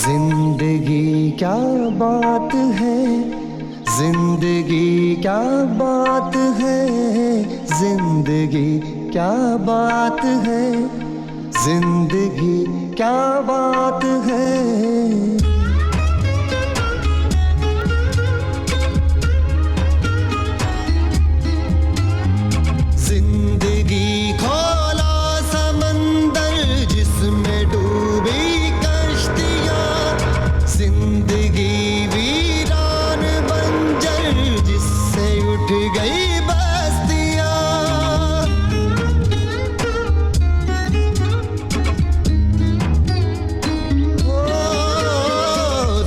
जिंदगी क्या बात है, जिंदगी क्या बात है, जिंदगी क्या बात है, जिंदगी क्या बात है। जिंदगी खोला समंदर जिसमें डूबी कश्तियां, जिंदगी वीरान बंजर जिससे उठ गई बस्तियां।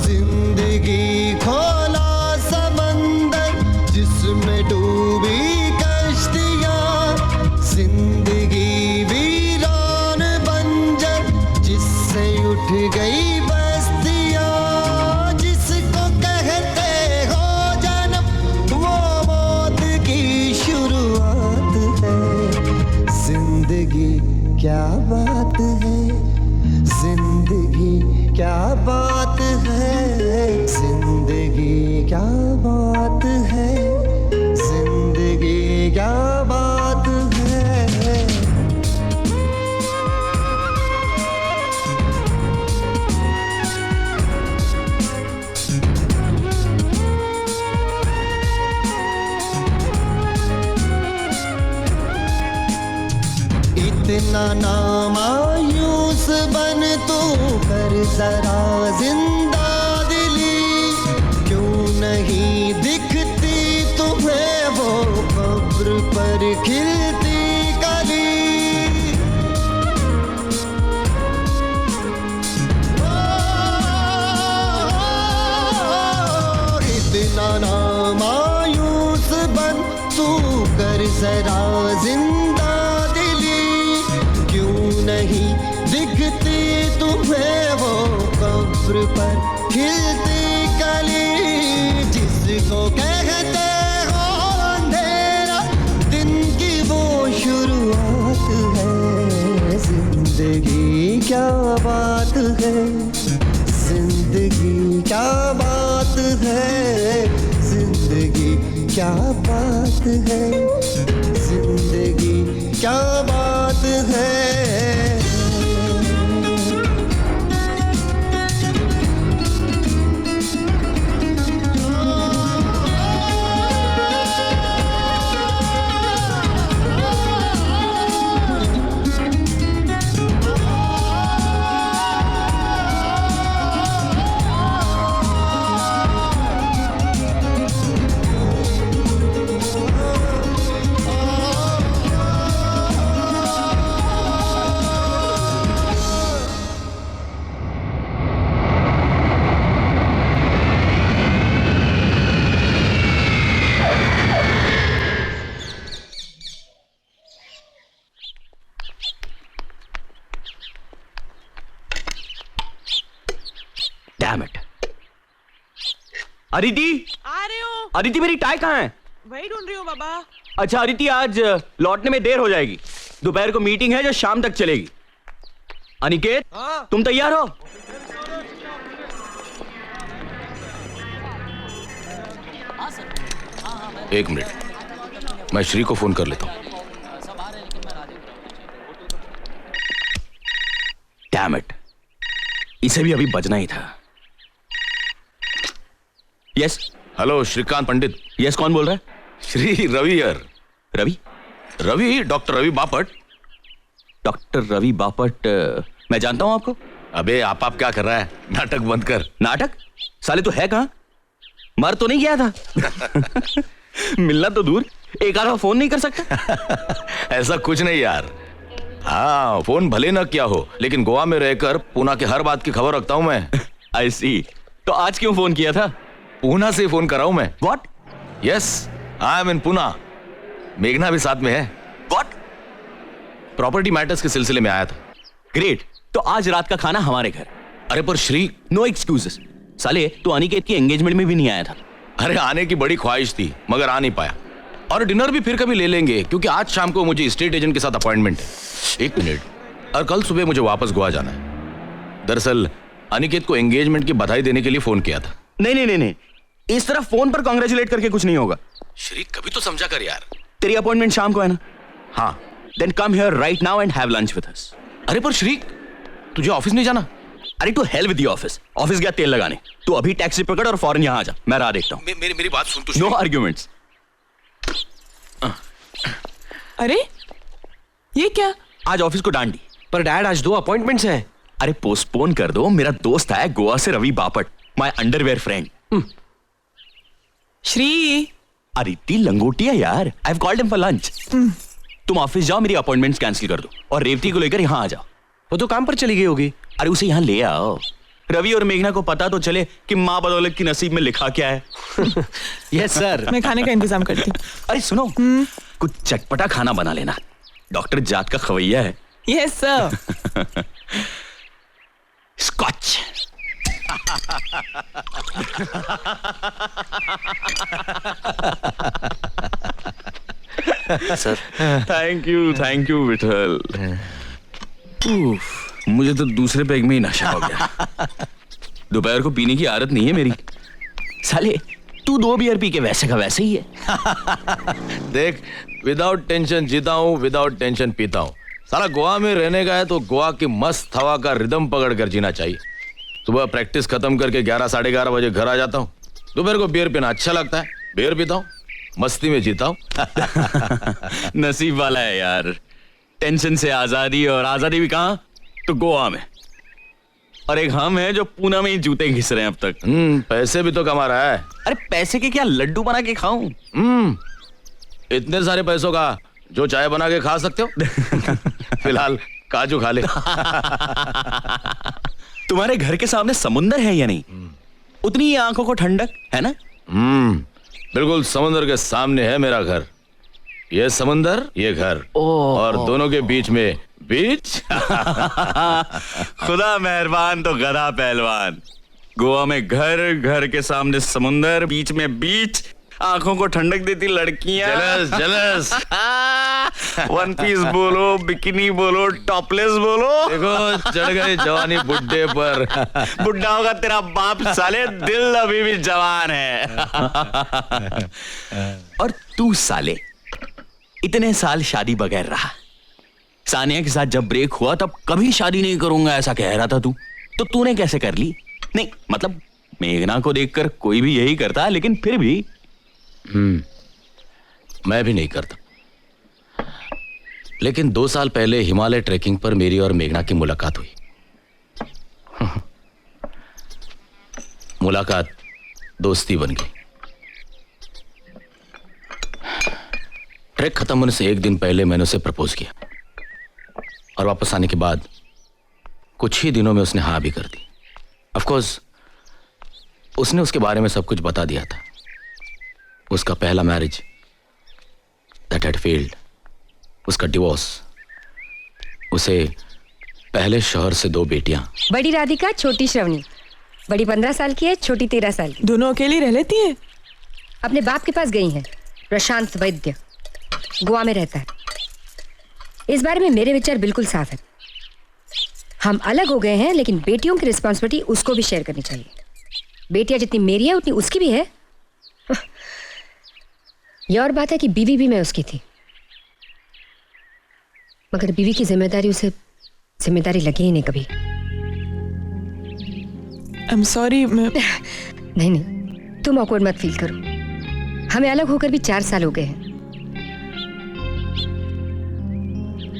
जिंदगी खोला समंदर जिसमें डूबी जिंदगी वीरान बंजर जिससे उठ गई बस्तियां। जिसको कहते हो जन्म वो मौत की शुरुआत है। जिंदगी क्या बात है, जिंदगी क्या बात है, जिंदगी क्या बात है, जिंदगी क्या बात है। इतना ना मायूस बन तू कर जरा जिंदा दिली, क्यों नहीं दिखती तुम्हें वो कब्र पर खिलती कली। इतना ना मायूस बन तू कर जरा जिंदा दिली, क्यों नहीं दिखती तुम्हें वो कब्र पर खिलती कली। जिसको कहते हो अंधेरा दिन की वो शुरुआत है। जिंदगी क्या बात है, जिंदगी क्या बात है, जिंदगी क्या बात है, जिंदगी क्या बात है। Damn it. अदिति, आ रही हूँ। अदिति मेरी टाई कहाँ है? वही ढूंढ रही हूँ बाबा। अच्छा अदिति, आज लौटने में देर हो जाएगी। दोपहर को मीटिंग है जो शाम तक चलेगी। अनिकेत, तुम तैयार हो? एक मिनट, मैं श्री को फोन कर लेता हूँ। Damn it. इसे भी अभी बजना ही था। यस। हेलो श्रीकांत पंडित। यस, कौन बोल रहा है? श्री रवि यार। रवि? रवि, डॉक्टर रवि बापट। डॉक्टर रवि बापट? मैं जानता हूं आपको। अबे आप क्या कर रहा है? नाटक बंद कर। नाटक? साले तू है कहां? मर तो नहीं गया था? मिलना तो दूर, एक आधा फोन नहीं कर सकता? ऐसा कुछ नहीं यार। हाँ, फोन भले ना क्या हो, लेकिन गोवा में रहकर पूना के हर बात की खबर रखता हूँ मैं। आई सी। तो आज क्यों फोन किया था? पूना से फोन कर रहा हूँ मैं। व्हाट? यस, आई एम इन पूना। मेघना भी साथ में है। व्हाट? प्रॉपर्टी मैटर्स के सिलसिले में आया था। ग्रेट। तो आज रात का खाना हमारे घर। अरे पर श्री, नो एक्सक्यूजेस। साले तू अनिकेत की एंगेजमेंट में भी नहीं आया था। अरे आने की बड़ी ख्वाहिश थी मगर आ नहीं पाया। और डिनर भी फिर कभी ले लेंगे, क्योंकि आज शाम को मुझे स्टेट एजेंट के साथ अपॉइंटमेंट है। एक मिनट, और कल सुबह मुझे वापस गोवा जाना है। दरअसल अनिकेत को एंगेजमेंट की बधाई देने के लिए फोन किया था। नहीं नहीं नहीं नहीं, इस तरह फोन पर कांग्रेचुलेट करके कुछ नहीं होगा। श्री कभी तो समझा कर यार। तेरी अपॉइंटमेंट शाम को है ना? हाँ। Then come here right now and have lunch with us. अरे पर श्री, तुझे ऑफिस नहीं जाना? अरे to hell with the office. Office गया तेल लगाने। तू अभी टैक्सी पकड़ और फौरन यहाँ आ जा। मैं राह देखता हूँ। मेरी बात सुन तू। No arguments. अरे ये क्या? आज ऑफिस को डांडी। पर डैड आज 2 अपॉइंटमेंट्स हैं। अरे पोस्टपोन कर दो। मेरा दोस्त है गोवा से, Ravi Bapat, my underwear friend. Shri, Aditi लंगोटिया यार। I have called him for lunch. तुम ऑफिस जाओ, मेरी अपॉइंटमेंट्स कैंसिल कर दो और रेवती को लेकर यहाँ आ जाओ। वो तो काम पर चली गई होगी। अरे उसे यहाँ ले आओ। रवि और मेघना को पता तो चले कि माँ बदौलत की नसीब में लिखा क्या है। Yes sir. मैं खाने का इंतजाम करती हूँ। अरे सुनो, कुछ चटपटा खाना बना लेना। डॉक्टर जात का खवैया है। Yes sir. Scotch. Sir thank you Vithal. मुझे तो दूसरे पैग में ही नशा हो गया। दोपहर को पीने की आदत नहीं है मेरी। साले तू 2 बियर पी के वैसे का वैसे ही है। देख, विदाउट टेंशन जीता हूँ, विदाउट टेंशन पीता हूँ। साला गोवा में रहने का है तो गोवा की मस्त हवा का रिदम पकड़ कर जीना चाहिए। सुबह प्रैक्टिस खत्म करके 11 साढ़े 11 बजे घर आ जाता हूँ। दोपहर को बियर पीना अच्छा लगता है, बियर पीता हूँ, मस्ती में जीता हूँ। नसीब वाला है यार। टेंशन से आजादी, और आजादी भी कहाँ? तो गोवा में। और एक हम है जो पूना में ही जूते घिस रहे हैं अब तक। पैसे भी तो कमा रहा है। अरे पैसे के क्या लड्डू बना के खाऊं? इतने सारे पैसों का जो चाय बना के खा सकते हो। फिलहाल काजू खा ले। तुम्हारे घर के सामने समुंदर है या नहीं? उतनी ही आंखों को ठंडक है ना? बिल्कुल समुंदर के सामने है मेरा घर। ये समुंदर, ये घर, और दोनों के बीच में बीच। खुदा मेहरबान तो गधा पहलवान। गोवा में घर, घर के सामने समुंदर, बीच में बीच, आंखों को ठंडक देती लड़कियां। जलस। वन पीस बोलो, बिकिनी बोलो, टॉपलेस बोलो। देखो चढ़ गए जवानी बुड्ढे पर। बुढ़ा होगा तेरा बाप साले, दिल अभी भी जवान है। और तू साले इतने साल शादी बगैर रहा। सानिया के साथ जब ब्रेक हुआ तब कभी शादी नहीं करूंगा ऐसा कह रहा था तू। तो तूने कैसे कर ली? नहीं मतलब मेघना को देखकर कोई भी यही करता, लेकिन फिर भी। मैं भी नहीं करता। लेकिन 2 साल पहले हिमालय ट्रैकिंग पर मेरी और मेघना की मुलाकात हुई। मुलाकात दोस्ती बन गई। ट्रैक खत्म होने से 1 दिन पहले मैंने उसे प्रपोज किया, और वापस आने के बाद कुछ ही दिनों में उसने हाँ भी कर दी। ऑफ कोर्स उसने उसके बारे में सब कुछ बता दिया था। उसका पहला मैरिज दैट हैड फेल्ड, उसका डिवोर्स, उसे पहले शौहर से 2 बेटियां। बड़ी राधिका, छोटी श्रवणी। बड़ी 15 साल की है, छोटी 13 साल की। दोनों अकेली रह लेती है? अपने बाप के पास गई हैं। प्रशांत वैद्य गोवा में रहता है। इस बारे में मेरे विचार बिल्कुल साफ है। हम अलग हो गए हैं, लेकिन बेटियों की रिस्पॉन्सिबिलिटी उसको भी शेयर करनी चाहिए। बेटियां जितनी मेरी है उतनी उसकी भी है। यह और बात है कि बीवी भी मैं उसकी थी, मगर बीवी की जिम्मेदारी उसे जिम्मेदारी लगी ही नहीं कभी। I am sorry. नहीं, तुम ऑकवर्ड मत फील करो। हमें अलग होकर भी 4 साल हो गए हैं।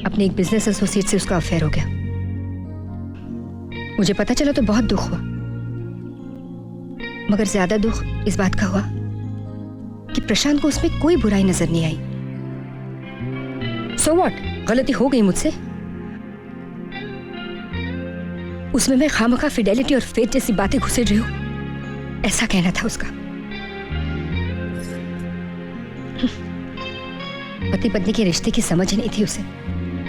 अपने एक बिजनेस एसोसिएट से उसका अफेयर हो गया। मुझे पता चला तो बहुत दुख हुआ, मगर ज्यादा दुख इस बात का हुआ कि प्रशांत को उसमें कोई बुराई नजर नहीं आई। सो व्हाट, गलती हो गई मुझसे। उसमें मैं खामखा फिडेलिटी और फेथ जैसी बातें घुसेड़ रही हूं, ऐसा कहना था उसका। पति पत्नी के रिश्ते की समझ ही नहीं थी उसे,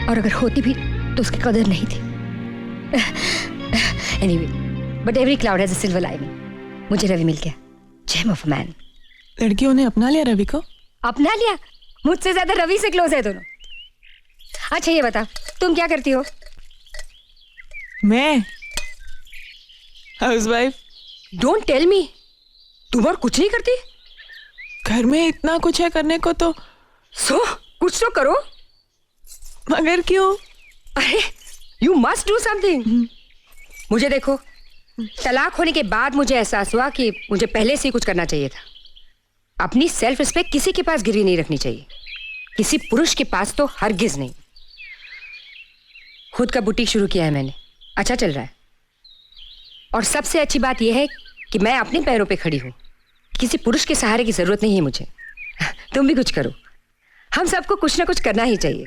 और अगर होती भी तो उसकी कदर नहीं थी। Anyway, but every cloud has a silver lining. मुझे रवि मिल गया, जेम ऑफ अ मैन। लड़कियों ने अपना लिया रवि को। अपना लिया? मुझसे ज्यादा रवि से क्लोज है दोनों। अच्छा ये बता, तुम क्या करती हो? मैं हाउसवाइफ। डोंट टेल मी, तुम और कुछ नहीं करती? घर में इतना कुछ है करने को तो। सो कुछ तो करो। मगर क्यों? अरे यू मस्ट डू समथिंग। मुझे देखो, तलाक होने के बाद मुझे एहसास हुआ कि मुझे पहले से ही कुछ करना चाहिए था। अपनी सेल्फ रिस्पेक्ट किसी के पास गिरवी नहीं रखनी चाहिए, किसी पुरुष के पास तो हरगिज नहीं। खुद का बुटीक शुरू किया है मैंने, अच्छा चल रहा है। और सबसे अच्छी बात यह है कि मैं अपने पैरों पे खड़ी हूं, किसी पुरुष के सहारे की जरूरत नहीं है मुझे। तुम भी कुछ करो, हम सबको कुछ ना कुछ करना ही चाहिए।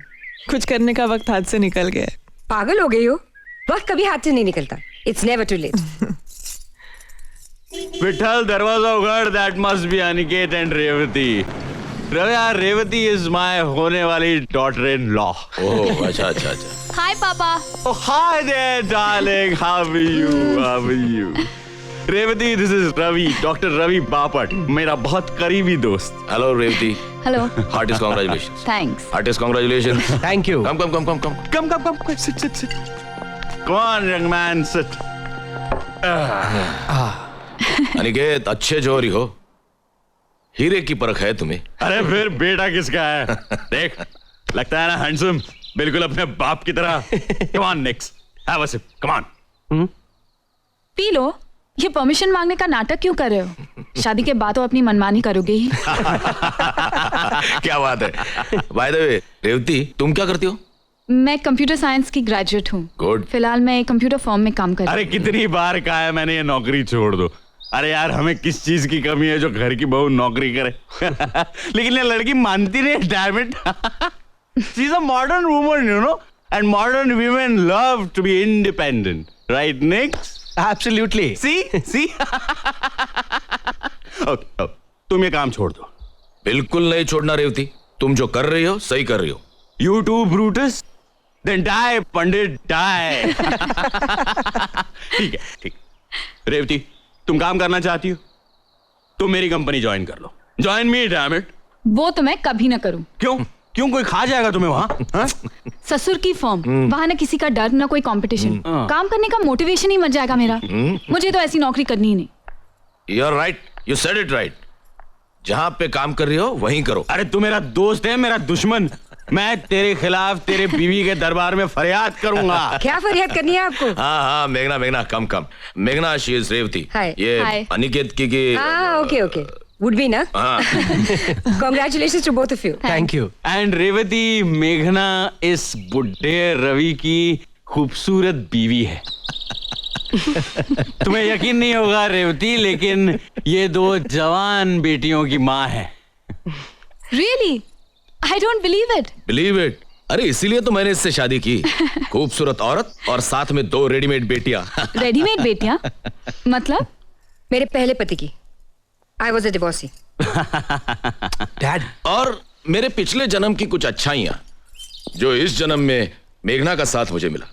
कुछ करने का वक्त हाथ से निकल गया। पागल हो गई हो? वक्त कभी हाथ से नहीं निकलता। It's never too late. Vitthal, दरवाजा उगाड़। That must be Aniket and Revati. Ravi यार, रेवती इज माय होने वाली डॉटर इन लॉ। ओह अच्छा अच्छा अच्छा। हाय पापा। Oh, hi there, darling. How are you? How are you? Revati, this is Ravi, Dr. Ravi Bapat, मेरा बहुत करीबी दोस्त। Hello Revati. Hello. Heartiest congratulation. Thanks. Heartiest congratulation. Thank you. Come come come come come. Come, sit. Come on, young man, sit. Aniket, अच्छे जोरी हो, हीरे की परख है तुम्हें। अरे फिर बेटा किसका है? देख, लगता है ना हैंडसम, बिल्कुल अपने बाप की तरह। Come on, Nix, have a sip. Come on. पी लो। ये परमिशन मांगने का नाटक क्यों कर रहे हो? शादी के बाद तो अपनी मनमानी करोगे ही। क्या बात है। बाय द वे, रेवती, तुम क्या करती हो? मैं कंप्यूटर साइंस की ग्रेजुएट हूँ। Good. फिलहाल मैं कंप्यूटर फर्म में काम कर रही अरे कितनी बार कहा है मैंने, ये नौकरी छोड़ दो। अरे यार, हमें किस चीज की कमी है जो घर की बहू नौकरी करे? लेकिन ये लड़की मानती नहीं। Damn it. She is a modern woman, you know, and modern women love to be independent, right Nix? Absolutely. See okay, तुम ये काम छोड़ दो। बिल्कुल नहीं छोड़ना रेवती, तुम जो कर रही हो सही कर रही हो। You too, Brutus? Then die, Pandit, die. ठीक है। रेवती, तुम काम करना चाहती हो? तुम मेरी कंपनी ज्वाइन कर लो। Join me, damn it. वो तो मैं कभी ना करूँ। क्यों कोई खा जाएगा तुम्हें वहां? ससुर की फर्म, वहां ना किसी का डर ना कोई कंपटीशन। काम करने का मोटिवेशन ही मर जाएगा मेरा। मुझे तो ऐसी नौकरी करनी ही नहीं। You're right, you said it right. जहां पे काम कर रही हो वहीं करो। अरे तू मेरा दोस्त है, मेरा दुश्मन। मैं तेरे खिलाफ तेरे बीवी के दरबार में फरियाद करूंगा। क्या फरियाद करनी है आपको? हाँ मेघना कम। मेघना, शी इज रेवती। Hi. ये Hi. अनिकेत की ओके वुड बी ना। हाँ। Congratulations to both of you. Thank you. And Revati, मेघना इस बुढ़े रवि की खूबसूरत बीवी है। तुम्हें यकीन नहीं होगा रेवती, लेकिन ये दो जवान बेटियों की माँ है। Really? I don't believe it. Believe it. अरे इसीलिए तो मैंने इससे शादी की। खूबसूरत औरत और साथ में 2 रेडीमेड बेटियां। रेडीमेड बेटियां? मतलब? मेरे पहले पति की। I was a divorcee. Dad. और मेरे पिछले जन्म की कुछ अच्छाइयां जो इस जन्म में मेघना का साथ मुझे मिला।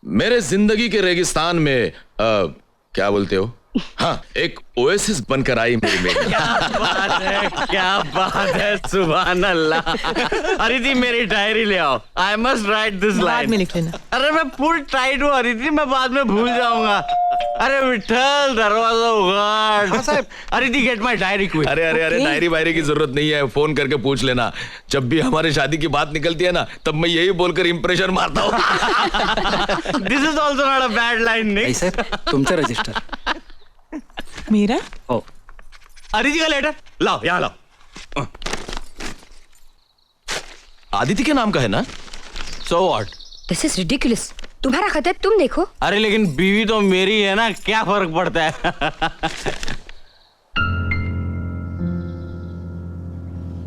मेरे जिंदगी के रेगिस्तान में क्या बोलते हो, हाँ, एक ओएसिस बनकर आई मेरी मेघना। क्या बात है, सुभान अल्लाह। अरिति, मेरी डायरी ले आओ। आई मस्ट राइट दिस बाद लाइन। में लिख लेना। अरे मैं फुल टाइट हूँ अरिति, मैं बाद में भूल जाऊंगा। अरे विठल, दरवाजा उगाड़। अरिति, गेट माय डायरी क्विक। अरे डायरी वायरी की जरूरत नहीं है, फोन करके पूछ लेना। जब भी हमारे शादी की बात निकलती है ना, तब मैं यही बोलकर इंप्रेशन मारता हूँ। This is also not a bad line. नहीं सर, तुमचा रजिस्टर। मेरा? ओ, अरिति का लेटर लाओ, यहाँ लाओ। आदित्य के नाम का है ना? So what? This is ridiculous. तुम्हारा खत है, तुम देखो। अरे लेकिन बीवी तो मेरी है ना, क्या फर्क पड़ता है?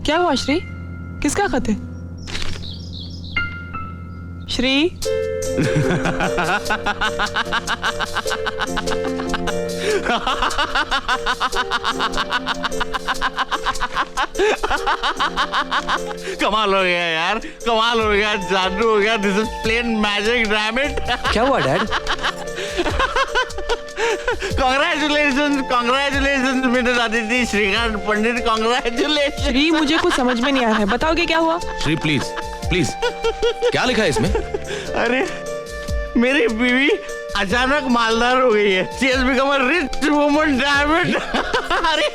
क्या हुआ श्री? किसका खत है? श्री, कमाल हो गया यार, कमाल हो गया, जादू हो गया, this is plain magic, damn it. क्या हुआ डैड? कॉन्ग्रेचुलेशन, कॉन्ग्रेचुलेशन मेरे दादी श्रीकांत पंडित, कॉन्ग्रेचुलेशन। श्री मुझे कुछ समझ में नहीं आ रहा है, बताओगे क्या हुआ? श्री प्लीज प्लीज, क्या लिखा है इसमें? अरे मेरी बीवी अचानक मालदार हो गई है। She has become a rich woman, damn it। अरे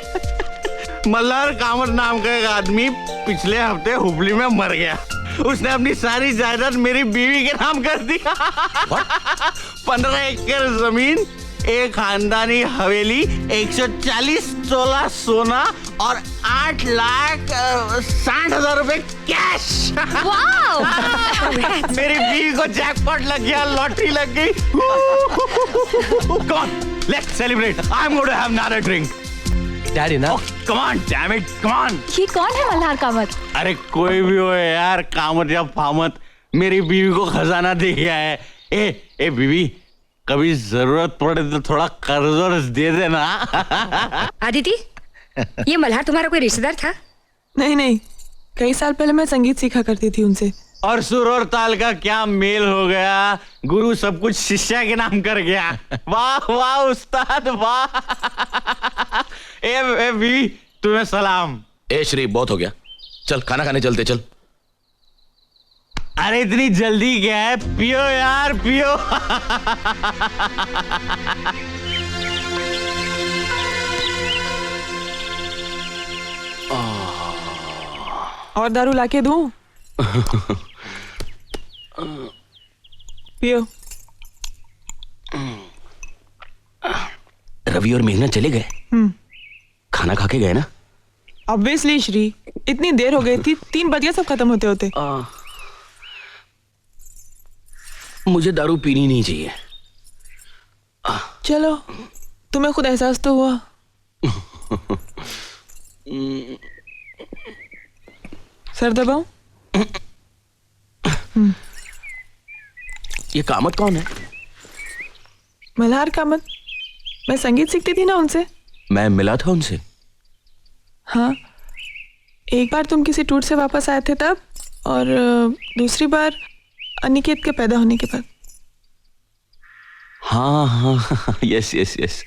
मल्हार कामत नाम का एक आदमी पिछले हफ्ते हुबली में मर गया। उसने अपनी सारी जायदाद मेरी बीवी के नाम कर दिया। 15 एकड़ जमीन, एक खानदानी हवेली, 140 तोला सोना और 8,60,000 रुपए कैश। मेरी बीवी को जैकपॉट लग गया, लॉटरी लग गई। Come on, let's celebrate. I'm going to have another drink. Daddy ना, Come on, damn it, come on. ये कौन है मल्हार कामत? अरे कोई भी हो यार, कामत या फामत, मेरी बीवी को खजाना दे गया है। ए बीवी, कभी जरूरत पड़े तो थोड़ा कर्ज वर्ज दे देना। आदिति, ये मल्हार तुम्हारा कोई रिश्तेदार था? नहीं, कई साल पहले मैं संगीत सीखा करती थी उनसे। और सुर और ताल का क्या मेल हो गया, गुरु सब कुछ शिष्या के नाम कर गया। वाह वाह उस्ताद वाह। ए बीवी, तुम्हें सलाम। ए श्री, बहुत हो गया, चल खाना खाने चलते, चल। अरे इतनी जल्दी क्या है, पियो यार पियो। और दारू लाके दूं? पियो। रवि और मेघना चले गए? खाना खा के गए ना? ऑब्वियसली श्री, इतनी देर हो गई थी, 3 बज गए सब खत्म होते होते। मुझे दारू पीनी नहीं चाहिए। चलो, तुम्हें खुद एहसास तो हुआ। सर दबाओ। ये कामत कौन है? मल्हार कामत, मैं संगीत सीखती थी ना उनसे। मैं मिला था उनसे। हाँ, एक बार तुम किसी टूर से वापस आए थे तब, और दूसरी बार अनिकेत के पैदा होने के बाद। हाँ, यस।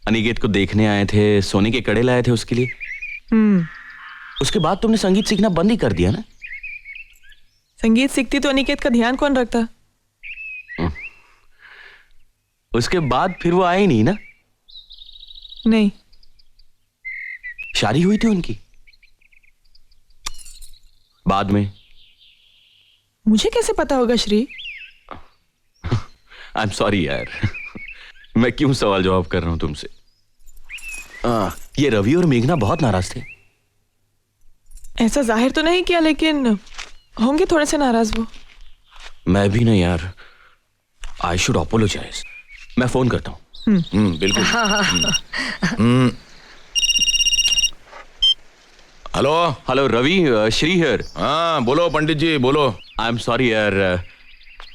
अनिकेत को देखने आए थे, सोने के कड़े लाए थे उसके लिए। उसके बाद तुमने संगीत सीखना बंद ही कर दिया ना? संगीत सीखती तो अनिकेत का ध्यान कौन रखता? उसके बाद फिर वो आए ही नहीं ना? नहीं। शादी हुई थी उनकी बाद में। मुझे कैसे पता होगा श्री? आई एम सॉरी यार। मैं क्यों सवाल जवाब कर रहा हूं तुमसे। ये रवि और मेघना बहुत नाराज थे। ऐसा जाहिर तो नहीं किया, लेकिन होंगे थोड़े से नाराज वो। मैं भी नहीं यार। I should apologise. मैं फोन करता हूँ। बिल्कुल। Hello Ravi, Shri here. हाँ बोलो पंडित जी, बोलो। आई एम सॉरी यार,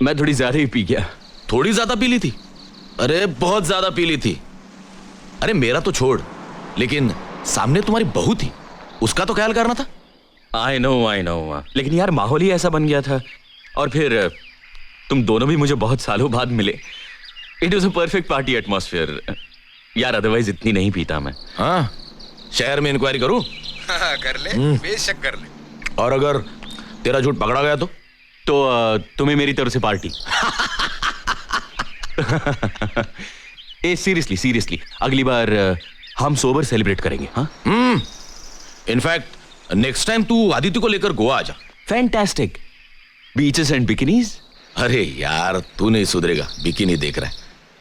मैं थोड़ी ज्यादा ही पी गया। थोड़ी ज्यादा पी ली थी? अरे बहुत ज्यादा पी ली थी। अरे मेरा तो छोड़, लेकिन सामने तुम्हारी बहू थी, उसका तो ख्याल करना था। आई नो, लेकिन यार माहौल ही ऐसा बन गया था। और फिर तुम दोनों भी मुझे बहुत सालों बाद मिले। It was a perfect party atmosphere यार, अदरवाइज इतनी नहीं पीता मैं। हाँ, शहर में इंक्वायरी करूं? कर ले, बेशक कर ले। और अगर तेरा झूठ पकड़ा गया तो तुम्हें मेरी तरफ से पार्टी। ए सीरियसली अगली बार हम सोबर सेलिब्रेट करेंगे। हाँ, इनफैक्ट नेक्स्ट टाइम तू आदित्य को लेकर गोवा आ जा। Fantastic, beaches and bikinis. अरे यार तू नहीं सुधरेगा, बिकिनी देख रहा है।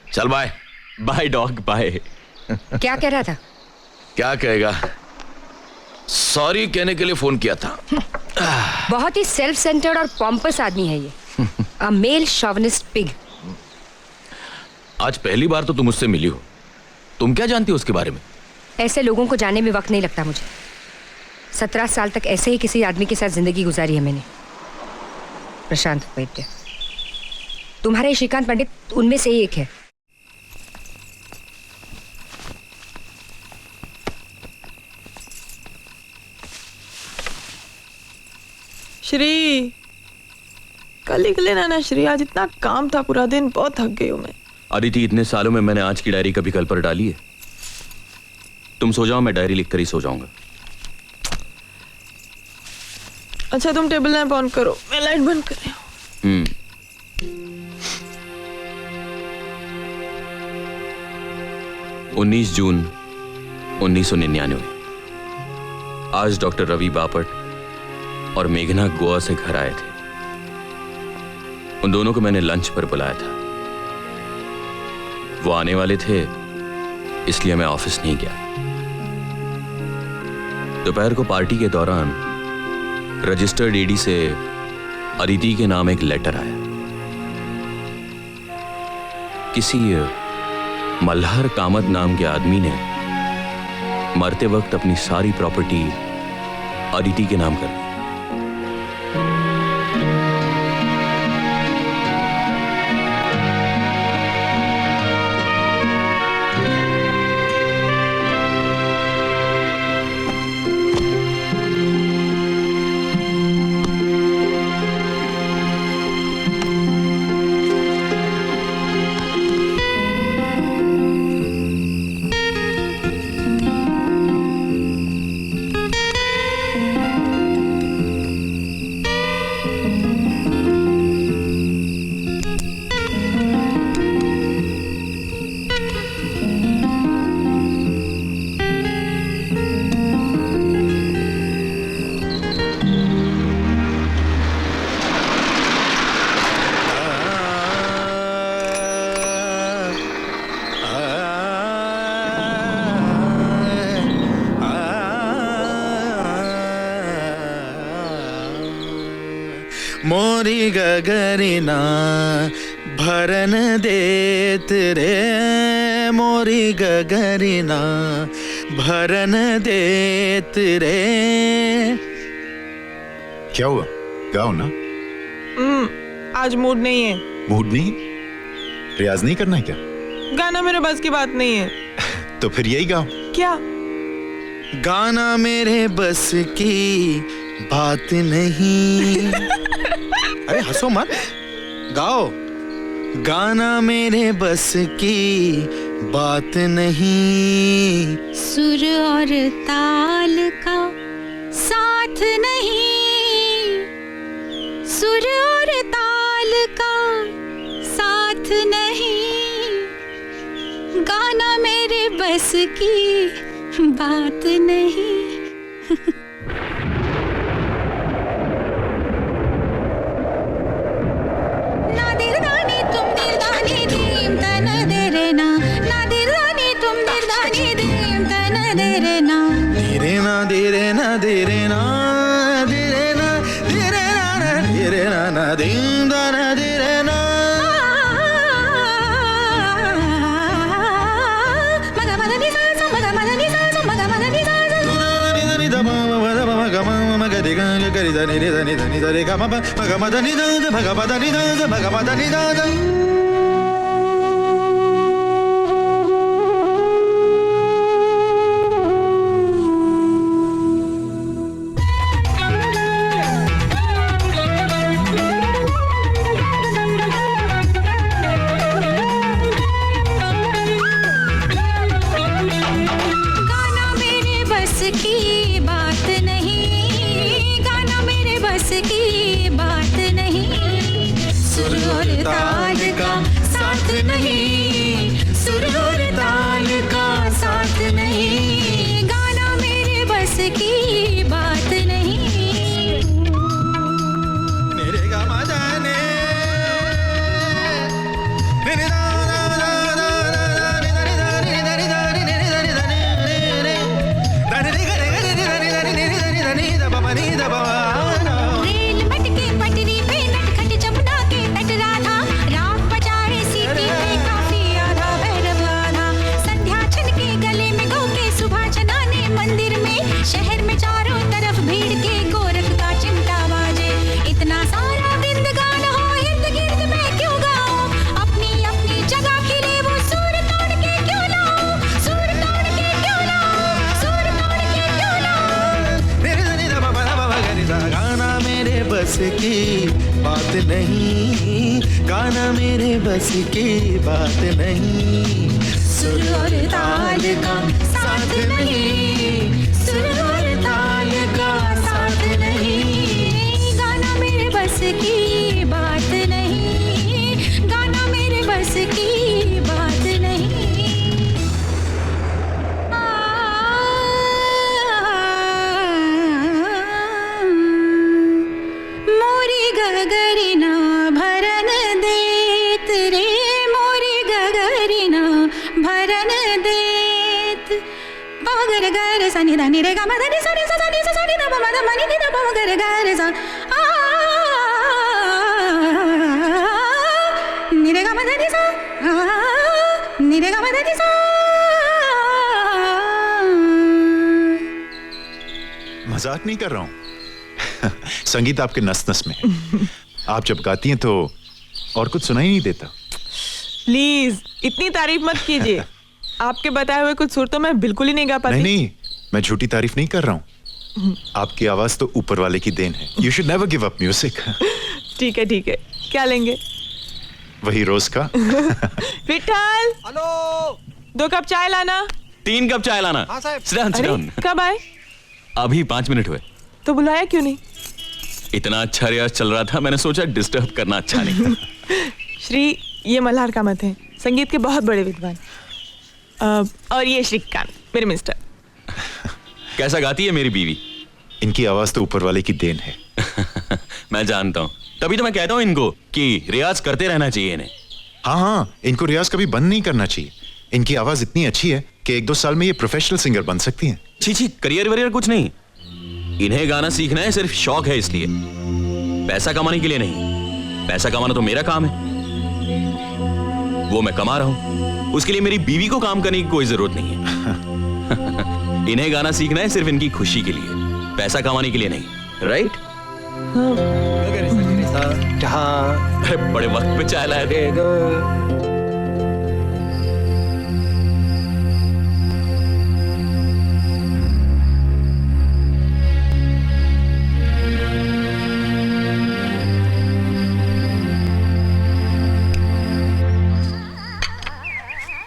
चल बाय। Bye dog bye. क्या कह रहा था? क्या कहेगा, सॉरी कहने के लिए फोन किया था। बहुत ही सेल्फ सेंटर्ड और पॉम्पस आदमी है ये। अ मेल शॉविनिस्ट पिग। आज पहली बार तो तुम मुझसे मिली हो, तुम क्या जानती हो उसके बारे में? ऐसे लोगों को जानने में वक्त नहीं लगता मुझे। 17 साल तक ऐसे ही किसी आदमी के साथ जिंदगी गुजारी है मैंने, प्रशांत वैद्य। तुम्हारे श्रीकांत पंडित उनमें से ही एक है। श्री, कल लिख लेना ना श्री, आज इतना काम था पूरा दिन, बहुत थक गई हूं मैं। अदिति, इतने सालों में मैंने आज की डायरी कभी कल पर डाली है? तुम सो जाओ, मैं डायरी लिखकर ही सो जाऊंगा। अच्छा तुम टेबल लैंप ऑन करो, मैं लाइट बंद कर रही हूँ। 19 जून 1999। आज डॉक्टर रवि बापट और मेघना गोवा से घर आए थे। उन दोनों को मैंने लंच पर बुलाया था। वो आने वाले थे, इसलिए मैं ऑफिस नहीं गया। दोपहर को पार्टी के दौरान रजिस्टर्ड ईडी से अदिति के नाम एक लेटर आया। किसी मल्हार कामत नाम के आदमी ने मरते वक्त अपनी सारी प्रॉपर्टी अदिति के नाम कर दी। मोरी गगरिना भरन देत रे, मोरी गगरिना भरन देत रे। क्या हुआ? गाओ ना। आज मूड नहीं है। मूड नहीं? रियाज नहीं करना है क्या? गाना मेरे बस की बात नहीं है। तो फिर यही गाओ। क्या? गाना मेरे बस की बात नहीं। अरे हंसो मत, गाओ। गाना मेरे बस की बात नहीं, सुर और ताल का साथ नहीं, सुर और ताल का साथ नहीं, गाना मेरे बस की बात नहीं। रेल मटके पटरी पे नटखट जमुना के तट राधा, राग बजाए सीटी पे काफी बस की बात नहीं, गाना मेरे बस की बात नहीं। सुर और ताल का साथ नहीं, सुर और ताल का साथ नहीं, गाना मेरे बस की बात नहीं, गाना मेरे बस की बात नहीं। मोरी गगरिना भरन देत रे, मोरी गगरिना भरन देत। पगर गर सनि धनि रे ग म धनि सनि स सनि स सनि ध प म ध म नि नि ध प म गर गर स आ नि रे ग म धनि स आ नि रे ग म धनि स। मजाक नहीं कर रहा हूं। संगीत आपके नस नस में है। आप जब गाती हैं तो और कुछ सुनाई नहीं देता। प्लीज इतनी तारीफ मत कीजिए। आपके बताए हुए कुछ सुर तो मैं बिल्कुल ही नहीं गा पाती। नहीं, मैं झूठी तारीफ नहीं कर रहा हूँ। आपकी आवाज तो ऊपर वाले की देन है। You should never give up music. ठीक है, क्या लेंगे? वही रोज का। विठल, हेलो। 2 कप चाय लाना। 3 कप चाय लाना। हाँ साहब। Sit down, sit अरे down. कब आए? अभी 5 मिनट हुए। तो बुलाया क्यों नहीं? इतना अच्छा रियाज चल रहा था, मैंने सोचा डिस्टर्ब करना अच्छा नहीं। श्री, ये मल्हार कामत हैं, संगीत के बहुत बड़े विद्वान। और ये श्रीकांत, मेरे मिस्टर। कैसा गाती है मेरी बीवी? इनकी आवाज तो ऊपर वाले की देन है। मैं जानता हूँ, तभी तो मैं कहता हूँ इनको कि रियाज करते रहना चाहिए इन्हें। हाँ, इनको रियाज कभी बंद नहीं करना चाहिए। इनकी आवाज इतनी अच्छी है कि 1-2 साल में ये प्रोफेशनल सिंगर बन सकती हैं। छी, करियर वरियर कुछ नहीं। इन्हें गाना सीखना है, सिर्फ शौक है, इसलिए पैसा कमाने के लिए नहीं। पैसा कमाना तो मेरा काम है, वो मैं कमा रहा हूं। उसके लिए मेरी बीवी को काम करने की कोई जरूरत नहीं है। इन्हें गाना सीखना है सिर्फ इनकी खुशी के लिए, पैसा कमाने के लिए नहीं। राइट? अरे बड़े वक्त पे चाय लाए थे।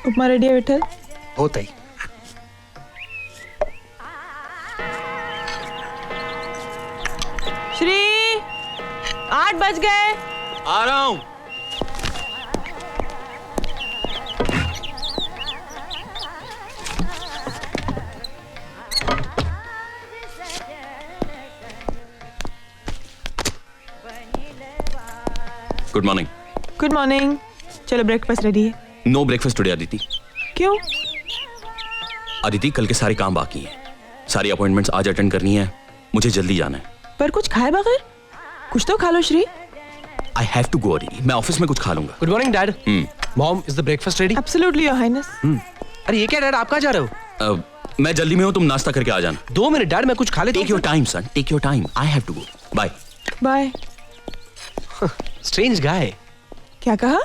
उपमा रेडी है विठल? होता ही। श्री, 8 बज गए। आ रहा हूं। Good morning. Good morning. चलो ब्रेकफास्ट रेडी है। No breakfast today Aditi. क्यों? अदिति, कल के सारे काम बाकी हैं, सारी अपॉइंटमेंट्स आज अटेंड करनी है, मुझे जल्दी जाना है। पर कुछ खाए बगैर? कुछ तो खा लो Shri. I have to go Aditi, मैं ऑफिस में कुछ खा लूंगा। Good morning dad. Mom, is the breakfast ready? Absolutely your highness. अरे ये क्या डैड, आप कहाँ जा रहे हो? मैं जल्दी में हूँ, तुम नाश्ता करके आ जाना। 2 मिनट डैड, मैं कुछ खा लेता हूँ। Take your time son, take your time. I have to go. Bye bye. Strange guy. क्या कहा?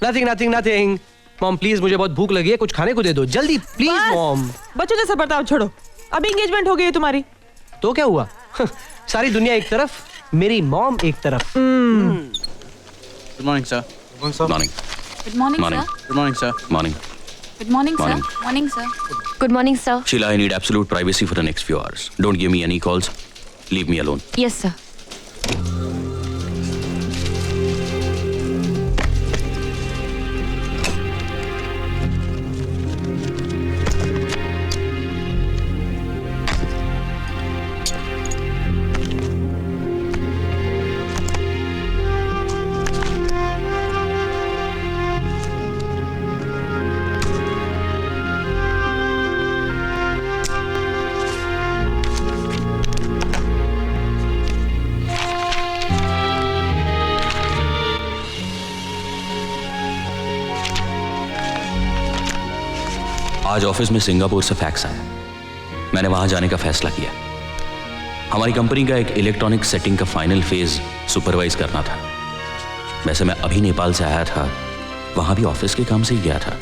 नथिंग। मॉम प्लीज, मुझे बहुत भूख लगी है, कुछ खाने को दे दो जल्दी प्लीज। बस, मॉम। बच्चों जैसा बर्ताव छोड़ो। अभी एंगेजमेंट हो गई है तुम्हारी। तो क्या हुआ? सारी दुनिया एक तरफ, मेरी मॉम एक तरफ। Good morning sir. Morning. Good morning Morning. Sir. Good morning sir. Morning. Good morning sir. Morning. Morning sir. Good morning sir. Sheila, I need absolute privacy for the next few hours. Don't give me any calls. Leave me alone. Yes sir. आज office में Singapore से fax आया, मैंने वहां जाने का फैसला किया। हमारी कंपनी का एक इलेक्ट्रॉनिक सेटिंग का फाइनल फेज सुपरवाइज करना था। वैसे मैं अभी नेपाल से आया था, वहां भी ऑफिस के काम से ही गया था,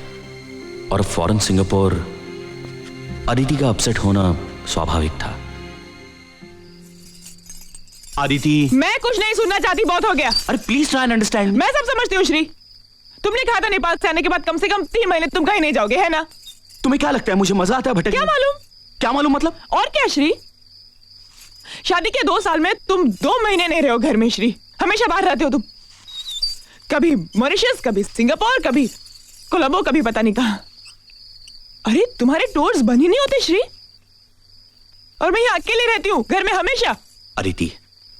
और फॉरेन सिंगापुर अदिति का अपसेट होना स्वाभाविक था। अदिति, मैं कुछ नहीं सुनना चाहती, बहुत हो गया। अरे प्लीज ट्राई एंड अंडरस्टैंड। मैं सब समझती हूँ श्री। तुमने कहा था नेपाल से आने के बाद कम से कम 3 महीने तुम कहीं नहीं जाओगे, है ना? तुम्हें क्या लगता है मुझे मजा आता है भटकने? क्या मालूम? क्या मालूम मतलब? और क्या श्री, शादी के 2 साल में तुम 2 महीने नहीं रहे हो घर में श्री। हमेशा बाहर रहते हो तुम, कभी मॉरिशस, कभी सिंगापुर, कभी कोलंबो, कभी पता नहीं कहां। अरे तुम्हारे टूर्स बन ही नहीं होते श्री, और मैं यहाँ अकेले रहती हूँ घर में हमेशा। अदिति,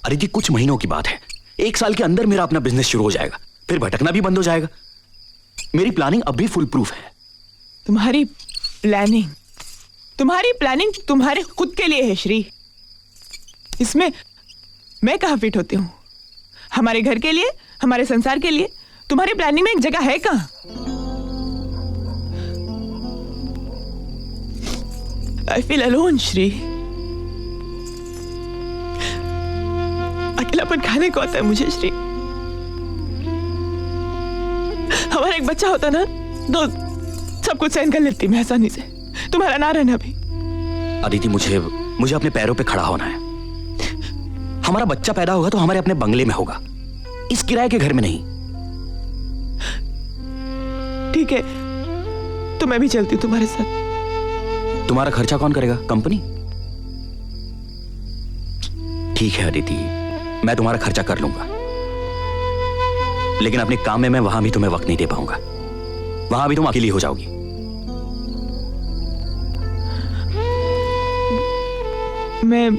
अदिति कुछ महीनों की बात है, 1 साल के अंदर मेरा अपना बिजनेस शुरू हो जाएगा, फिर भटकना भी बंद हो जाएगा। मेरी प्लानिंग अब भी फुल प्रूफ है। तुम्हारी प्लानिंग तुम्हारे खुद के लिए है श्री, इसमें मैं कहाँ फिट होती हूँ? हमारे घर के लिए, हमारे संसार के लिए तुम्हारी प्लानिंग में एक जगह है कहाँ? I feel alone Shri. अकेलापन खाने को आता है मुझे श्री। हमारा एक बच्चा होता ना तो सब कुछ सहन कर लेती मैं आसानी से, तुम्हारा ना रहना भी। अदिति, मुझे अपने पैरों पे खड़ा होना है। हमारा बच्चा पैदा होगा तो हमारे अपने बंगले में होगा, इस किराए के घर में नहीं। ठीक है, तो मैं भी चलती हूँ तुम्हारे साथ। तुम्हारा खर्चा कौन करेगा? कंपनी? ठीक है अदिति, मैं तुम्हारा खर्चा कर लूंगा, लेकिन अपने काम में मैं वहां भी तुम्हें वक्त नहीं दे पाऊंगा। वहां भी तुम अकेली हो जाओगी। मैं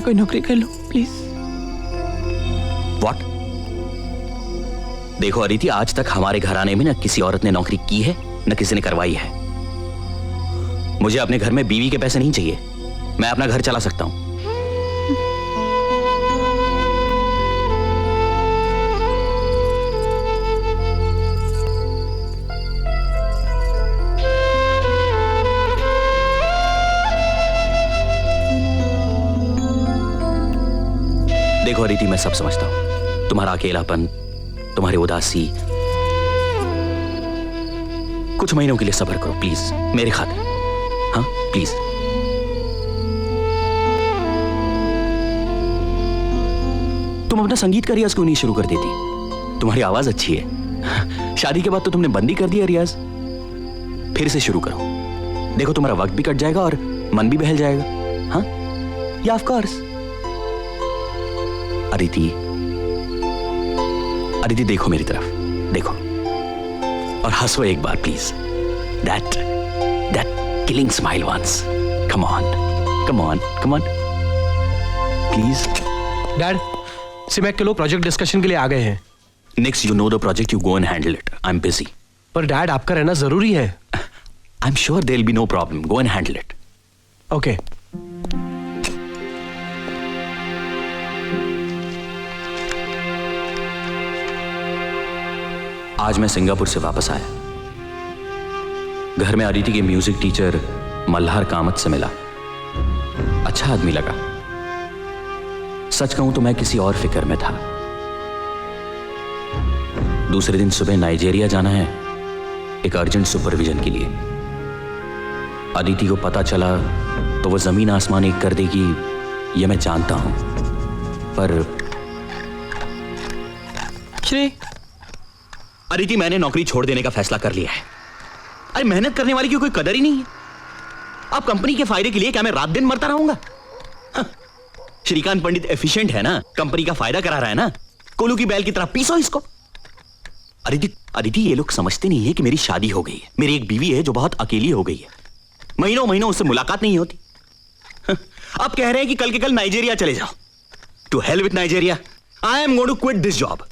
कोई नौकरी कर लूं प्लीज? व्हाट? देखो अदिति, आज तक हमारे घराने में न किसी औरत ने नौकरी की है न किसी ने करवाई है। मुझे अपने घर में बीवी के पैसे नहीं चाहिए, मैं अपना घर चला सकता हूं। देखो अदिति, मैं सब समझता हूं, तुम्हारा अकेलापन, तुम्हारी उदासी। कुछ महीनों के लिए सब्र करो प्लीज, मेरे खातिर। हाँ प्लीज। तुम अपना संगीत का रियाज क्यों नहीं शुरू कर देती? तुम्हारी आवाज अच्छी है। शादी के बाद तो तुमने बंद ही कर दिया रियाज, फिर से शुरू करो। देखो तुम्हारा वक्त भी कट जाएगा और मन भी बहल जाएगा। हाँ या ऑफ कोर्स। अदिति, अदिति देखो मेरी तरफ, देखो और हंसो एक बार please. That killing smile once. Come on, please. Dad, सिमैक के लोग प्रोजेक्ट डिस्कशन के लिए आ गए हैं। Next, you know the project, you go and handle it. I'm busy. पर डैड, आपका रहना जरूरी है। I'm sure there'll be no problem. Go and handle it. Okay. आज मैं सिंगापुर से वापस आया। घर में अदिति के म्यूजिक टीचर मल्हार कामत से मिला। अच्छा आदमी लगा। सच कहूं तो मैं किसी और फिक्र में था। दूसरे दिन सुबह नाइजीरिया जाना है एक अर्जेंट सुपरविजन के लिए। अदिति को पता चला तो वो जमीन आसमान एक कर देगी, ये मैं जानता हूं, पर श्री, अदिति, मैंने नौकरी छोड़ देने का फैसला कर लिया है। अरे मेहनत करने वाले की कोई कदर ही नहीं है। आप कंपनी के फायदे के लिए क्या मैं रात दिन मरता रहूंगा? हाँ। श्रीकांत पंडित एफिशिएंट है ना, कंपनी का फायदा करा रहा है ना, कोलू की बैल की तरह पीसो इसको। अदिति, ये लोग समझते नहीं है कि मेरी शादी हो गई है, मेरी एक बीवी है जो बहुत अकेली हो गई है, महीनों उससे मुलाकात नहीं होती। हाँ। आप कह रहे हैं कि कल के कल नाइजीरिया चले जाओ। To hell with Nigeria, I am going to quit this job.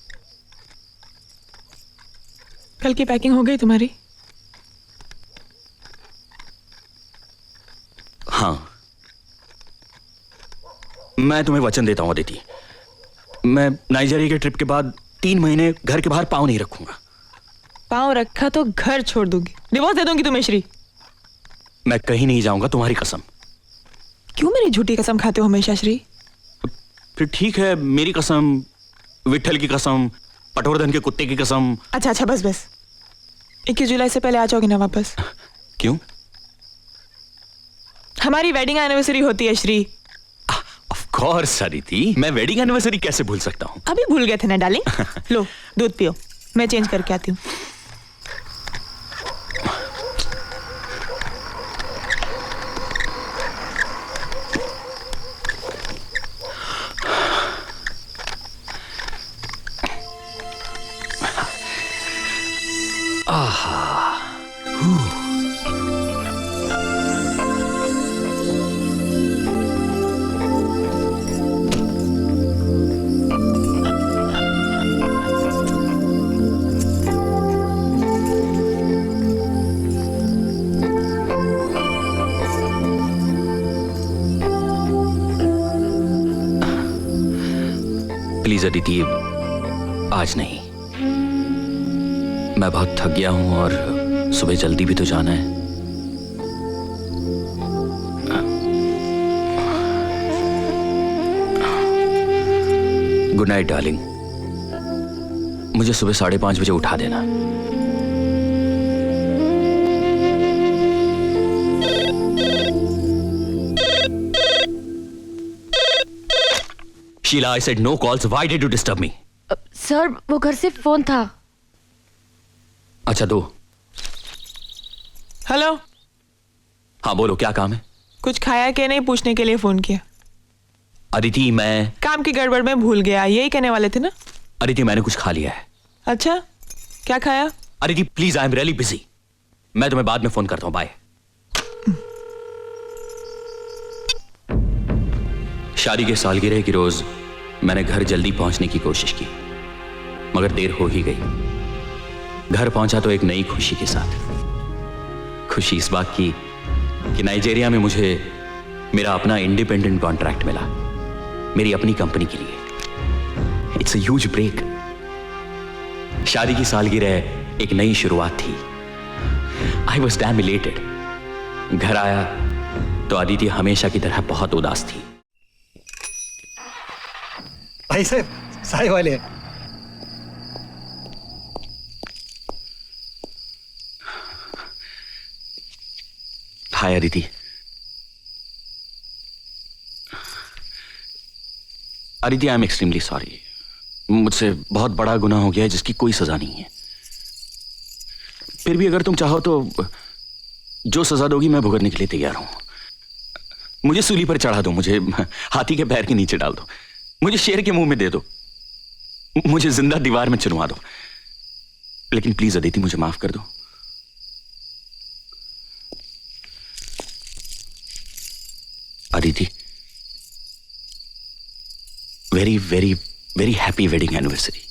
कल की पैकिंग हो गई तुम्हारी? हाँ, मैं तुम्हें वचन देता हूं अदिति, मैं नाइजीरिया के ट्रिप के बाद 3 महीने घर के बाहर पांव नहीं रखूंगा। पांव रखा तो घर छोड़ दूंगी, डिवोर्स दे दूंगी तुम्हें श्री। मैं कहीं नहीं जाऊंगा, तुम्हारी कसम। क्यों मेरी झूठी कसम खाते हो हमेशा श्री? फिर ठीक है, मेरी कसम, विट्ठल की कसम, पटवर्धन के कुत्ते की कसम। अच्छा बस 21 जुलाई से पहले आ जाओगे ना वापस? क्यों? हमारी वेडिंग एनिवर्सरी होती है श्री। ऑफ कोर्स अदिति, मैं वेडिंग एनिवर्सरी कैसे भूल सकता हूँ? अभी भूल गए थे ना डार्लिंग। लो दूध पियो, मैं चेंज करके आती हूँ। प्लीज अदिति, आज नहीं। मैं बहुत थक गया हूं और सुबह जल्दी भी तो जाना है। Good night darling. मुझे सुबह 5:30 बजे उठा देना। Sheila, I said no calls. Why did you disturb me? Sir वो घर से फोन था। अच्छा दो। हेलो, हाँ बोलो, क्या काम है? कुछ खाया कि नहीं पूछने के लिए फोन किया। अदिति, मैं काम की गड़बड़ में भूल गया, यही कहने वाले थे ना? अदिति, मैंने कुछ खा लिया है। अच्छा, क्या खाया? Aditi please, I am really busy. मैं तुम्हें बाद में फोन करता हूं। बाय। शादी के सालगिरह की रोज मैंने घर जल्दी पहुंचने की कोशिश की, मगर देर हो ही गई। घर पहुंचा तो एक नई खुशी के साथ। खुशी इस बात की कि नाइजीरिया में मुझे मेरा अपना इंडिपेंडेंट कॉन्ट्रैक्ट मिला, मेरी अपनी कंपनी के लिए। It's a huge break. शादी की सालगिरह एक नई शुरुआत थी। I was damn elated. घर आया तो अदिति हमेशा की तरह बहुत उदास थी। भाई साहब, साय वाले। Hi Aditi. Aditi, I am extremely sorry. मुझसे बहुत बड़ा गुनाह हो गया है जिसकी कोई सजा नहीं है। फिर भी अगर तुम चाहो तो जो सजा दोगी मैं भुगतने के लिए तैयार हूं। मुझे सूली पर चढ़ा दो, मुझे हाथी के पैर के नीचे डाल दो, मुझे शेर के मुंह में दे दो, मुझे जिंदा दीवार में चुनवा दो, लेकिन प्लीज अदिति मुझे माफ कर दो। Aditi, very very very happy wedding anniversary.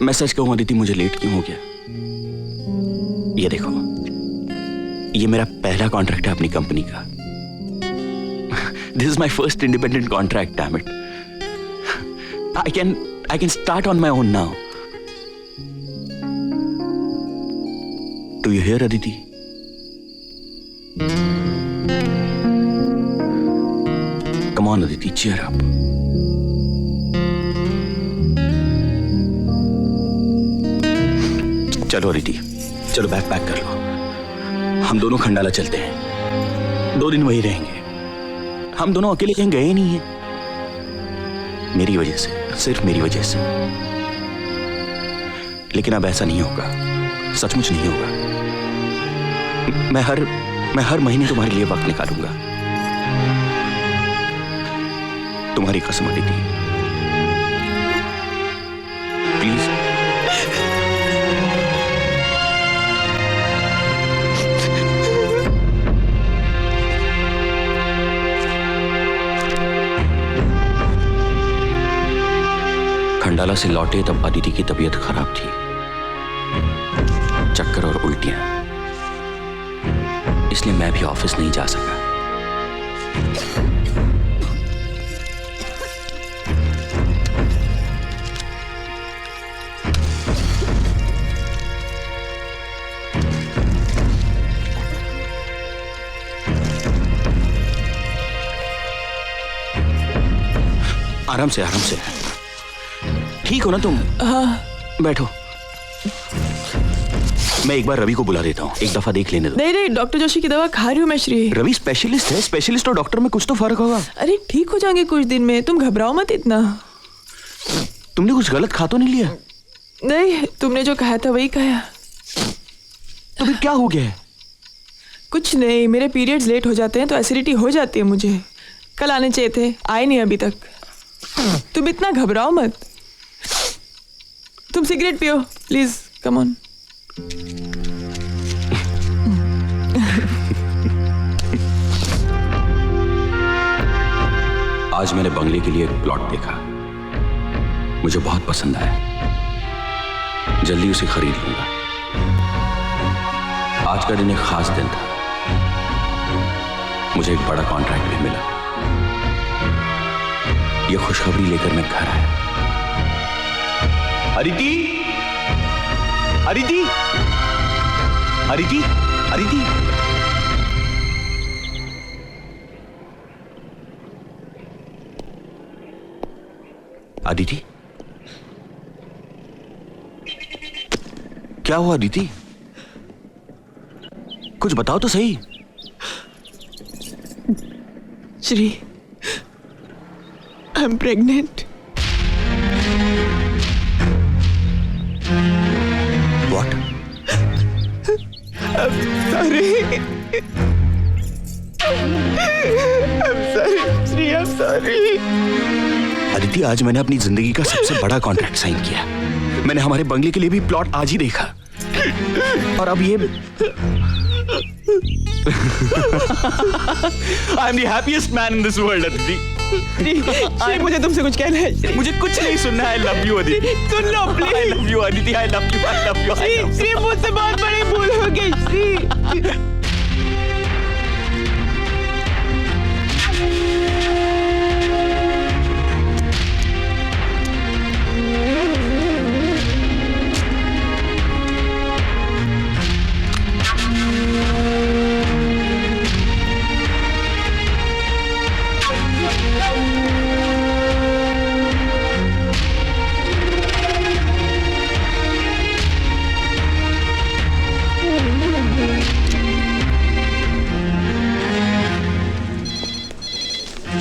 मैं सच कहूं अदिति, मुझे लेट क्यों हो गया? ये देखो, ये मेरा पहला कॉन्ट्रैक्ट है अपनी कंपनी का। This is my first independent contract, damn it. I can start on my own now. Do you hear Aditi? Come on Aditi, cheer up. चलो अदिति, चलो बैग पैक कर लो। हम दोनों खंडाला चलते हैं। 2 दिन वही रहेंगे। हम दोनों अकेले कहीं गए नहीं हैं, मेरी वजह से, सिर्फ मेरी वजह से। लेकिन अब ऐसा नहीं होगा, सचमुच नहीं होगा। मैं हर महीने तुम्हारे लिए वक्त निकालूंगा। तुम्हारी कसम अदिति, प्लीज। खंडाला से लौटे तब अदिति की तबीयत खराब थी, चक्कर और उल्टियां। इसलिए मैं भी ऑफिस नहीं जा सका। आराम से, आराम से। ठीक हो ना तुम? हाँ। बैठो। मैं एक बार रवि को बुला देता हूँ, एक दफा देख लेने दो। नहीं नहीं, डॉक्टर जोशी की दवा खा रही हूँ मैं श्री। रवि स्पेशलिस्ट है, स्पेशलिस्ट और डॉक्टर में कुछ तो फर्क होगा। अरे ठीक हो जाएंगे कुछ दिन में, तुम घबराओ मत इतना। तुमने कुछ गलत खा तो नहीं लिया? नहीं, तुमने जो कहा था वही कहा। तो फिर क्या हो गया है? कुछ नहीं, मेरे पीरियड्स लेट हो जाते हैं तो एसिडिटी हो जाती है मुझे। कल आने चाहिए थे, आए नहीं अभी तक। तुम इतना घबराओ मत। तुम सिगरेट पियो प्लीज, कम ऑन। आज मैंने बंगले के लिए एक प्लॉट देखा, मुझे बहुत पसंद आया। जल्दी उसे खरीद लूंगा। आज का दिन एक खास दिन था, मुझे एक बड़ा कॉन्ट्रैक्ट भी मिला। यह खुशखबरी लेकर मैं घर आया। अदिति, अदिति, अदिति, अदिति। अदिति, क्या हुआ अदिति? कुछ बताओ तो सही। Shri, I am pregnant. What? Sorry. Aditi, आज मैंने अपनी जिंदगी का सबसे बड़ा कॉन्ट्रैक्ट साइन किया। मैंने हमारे बंगले के लिए भी प्लॉट आज ही देखा, और अब ये I am the happiest man in this world Aditi. मुझे तुमसे कुछ कहना है। मुझे कुछ नहीं सुनना है। I love you Aditi. Soon low please. I love you Aditi, I love you, I love you. Shri, मुझसे बहुत बड़ी भूल हो गई Shri.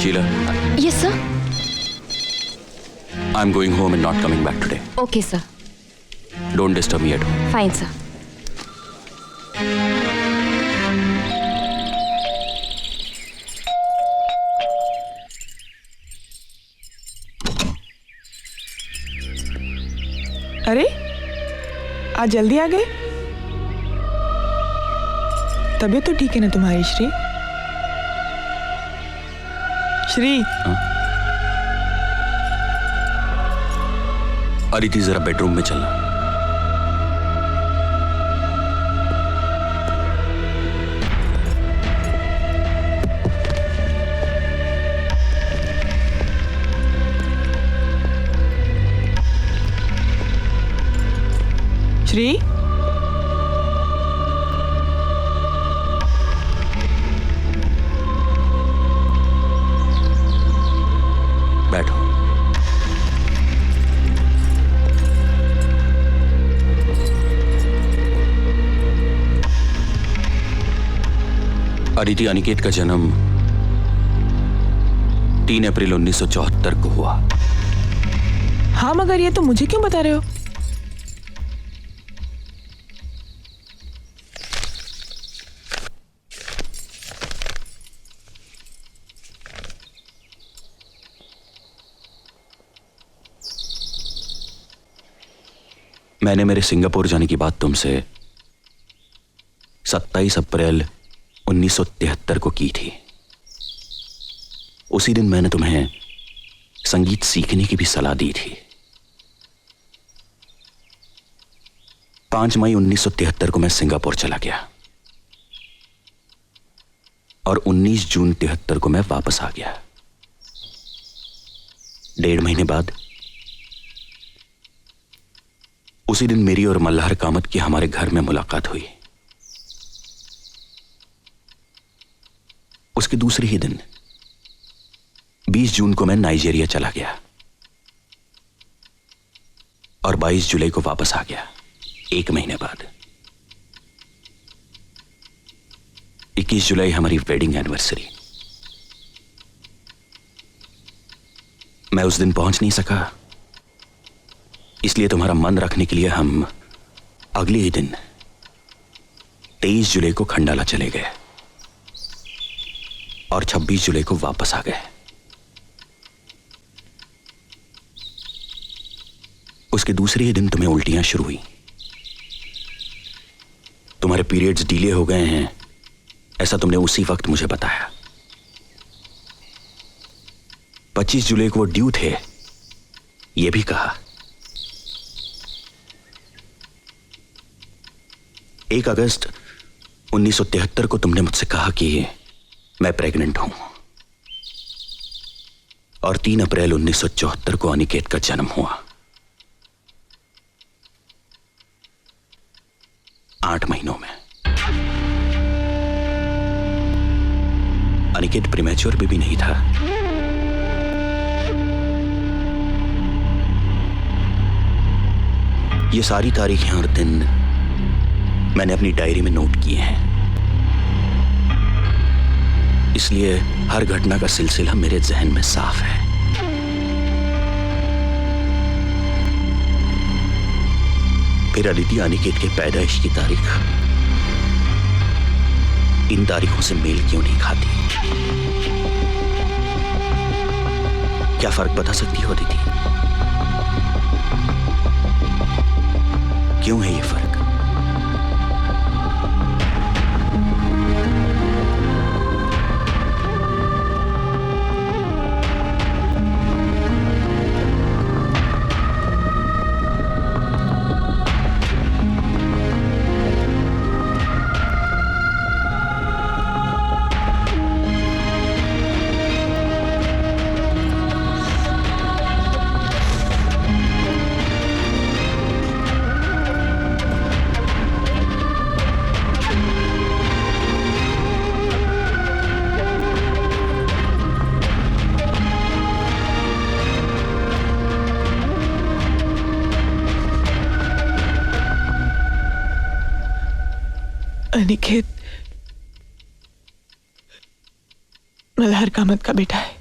Sheila, Yes, sir. I'm going home and not coming back today. Okay, sir. Don't disturb me at home. Fine, sir. अरे, आज जल्दी आ गए? तबीयत तो ठीक है ना तुम्हारी श्री? श्री, अदिति, जरा बेडरूम में चलना। श्री, बैठो। अदिति, अनिकेत का जन्म 3 अप्रैल 1974 को हुआ। हाँ, मगर ये तो मुझे क्यों बता रहे हो? मैंने मेरे सिंगापुर जाने की बात तुमसे 27 अप्रैल 1973 को की थी। उसी दिन मैंने तुम्हें संगीत सीखने की भी सलाह दी थी। 5 मई 1973 को मैं सिंगापुर चला गया और 19 जून 73 को मैं वापस आ गया। 1.5 महीने बाद उसी दिन मेरी और मल्हार कामत की हमारे घर में मुलाकात हुई। उसके दूसरे ही दिन 20 जून को मैं नाइजीरिया चला गया और 22 जुलाई को वापस आ गया, 1 महीने बाद। 21 जुलाई हमारी वेडिंग एनिवर्सरी। मैं उस दिन पहुंच नहीं सका, इसलिए तुम्हारा मन रखने के लिए हम अगले ही दिन 23 जुलाई को खंडाला चले गए और 26 जुलाई को वापस आ गए। उसके दूसरे ही दिन तुम्हें उल्टियां शुरू हुई। तुम्हारे पीरियड्स डिले हो गए हैं, ऐसा तुमने उसी वक्त मुझे बताया। 25 जुलाई को वो ड्यू थे, यह भी कहा। 1 अगस्त 1973 को तुमने मुझसे कहा कि मैं प्रेग्नेंट हूं और 3 अप्रैल 1974 को अनिकेत का जन्म हुआ। 8 महीनों में। अनिकेत प्रीमैच्योर भी नहीं था। ये सारी तारीखें और दिन मैंने अपनी डायरी में नोट किए हैं, इसलिए हर घटना का सिलसिला मेरे जहन में साफ है। फिर अदिति अनिकेत के पैदाइश की तारीख इन तारीखों से मेल क्यों नहीं खाती? क्या फर्क बता सकती हो अदिति? क्यों है ये फर्क? अनिकेत मल्हार कामत का बेटा है।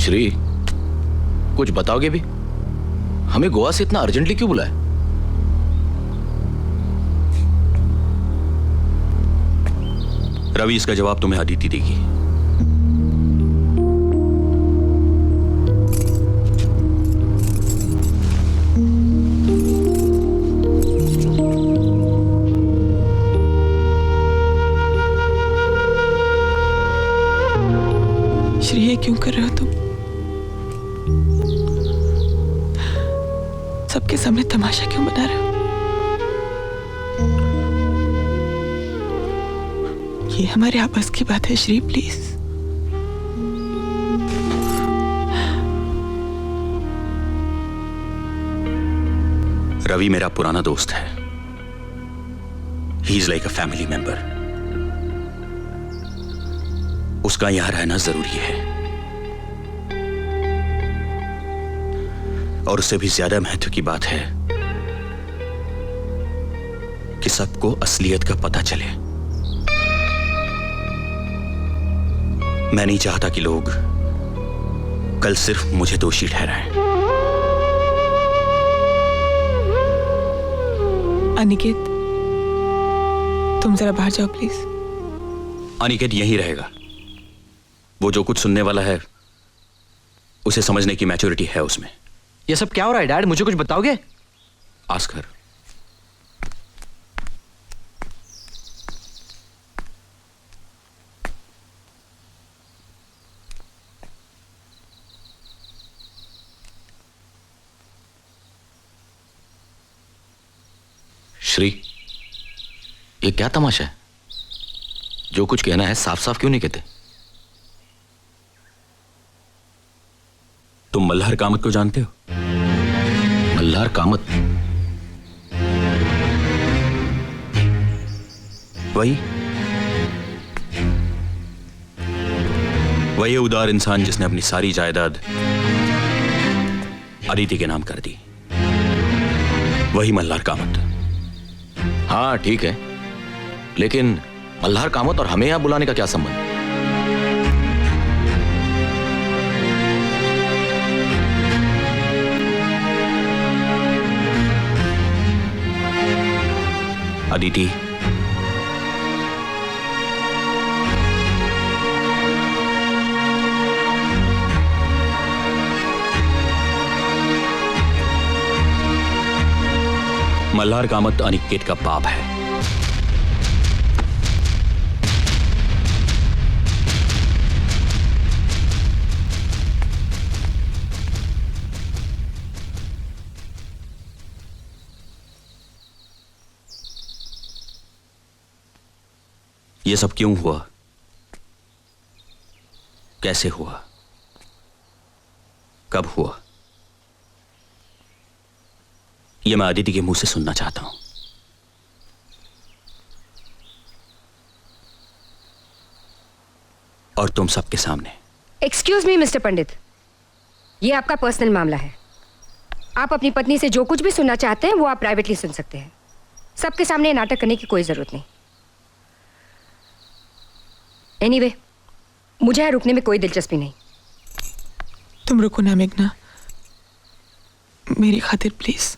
श्री, कुछ बताओगे भी? हमें गोवा से इतना अर्जेंटली क्यों बुलाया? रवि, इसका जवाब तुम्हें अदिति देगी। श्री, ये क्यों कर रहे हो तुम? सबके सामने तमाशा क्यों बना रहे हो? ये हमारे आपस की बात है श्री, प्लीज। रवि मेरा पुराना दोस्त है. He is like a family member. उसका यहां रहना जरूरी है. और उससे भी ज्यादा महत्व की बात है कि सबको असलियत का पता चले. मैं नहीं चाहता कि लोग कल सिर्फ मुझे दोषी ठहराएं. अनिकेत, तुम जरा बाहर जाओ प्लीज. अनिकेत यहीं रहेगा. वो जो कुछ सुनने वाला है उसे समझने की मैच्योरिटी है उसमें. ये सब क्या हो रहा है डैड, मुझे कुछ बताओगे? Ask her. श्री, ये क्या तमाशा है? जो कुछ कहना है साफ साफ क्यों नहीं कहते? तुम मल्हार कामत को जानते हो? मल्हार कामत? वही उदार इंसान जिसने अपनी सारी जायदाद अदिति के नाम कर दी. वही मल्हार कामत. हाँ ठीक है, लेकिन मल्हार कामत और हमें यहां बुलाने का क्या संबंध? अदिति, मल्हार कामत अनिकेत का बाप है. ये सब क्यों हुआ? कैसे हुआ? कब हुआ? ये मैं अदिति के मुंह से सुनना चाहता हूं. और तुम सबके सामने. एक्सक्यूज मी मिस्टर पंडित, ये आपका पर्सनल मामला है. आप अपनी पत्नी से जो कुछ भी सुनना चाहते हैं वो आप प्राइवेटली सुन सकते हैं. सबके सामने नाटक करने की कोई जरूरत नहीं. एनीवे, मुझे यहाँ रुकने में कोई दिलचस्पी नहीं. तुम रुको ना मेघना, मेरी खातिर प्लीज.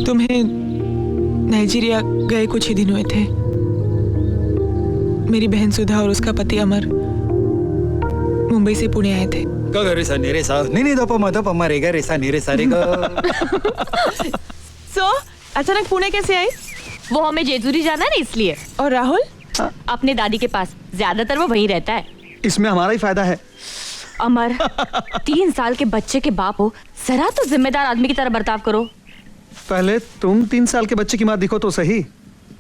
तुम्हें नाइजीरिया गए कुछ ही दिन हुए थे. मेरी बहन सुधा और उसका पति अमर मुंबई से पुणे आए थे. नहीं दपमा रेगा रेसा नीरे सारेगा. सो अचानक पुणे कैसे आई? वो हमें जेजूरी जाना है ना इसलिए. और राहुल? अपने दादी के पास, ज्यादातर वो वहीं रहता है. इसमें हमारा ही फायदा है. अमर, 3 साल के बच्चे के बाप हो, जरा तो जिम्मेदार आदमी की तरह बर्ताव करो. पहले तुम 3 साल के बच्चे की माँ दिखो तो सही.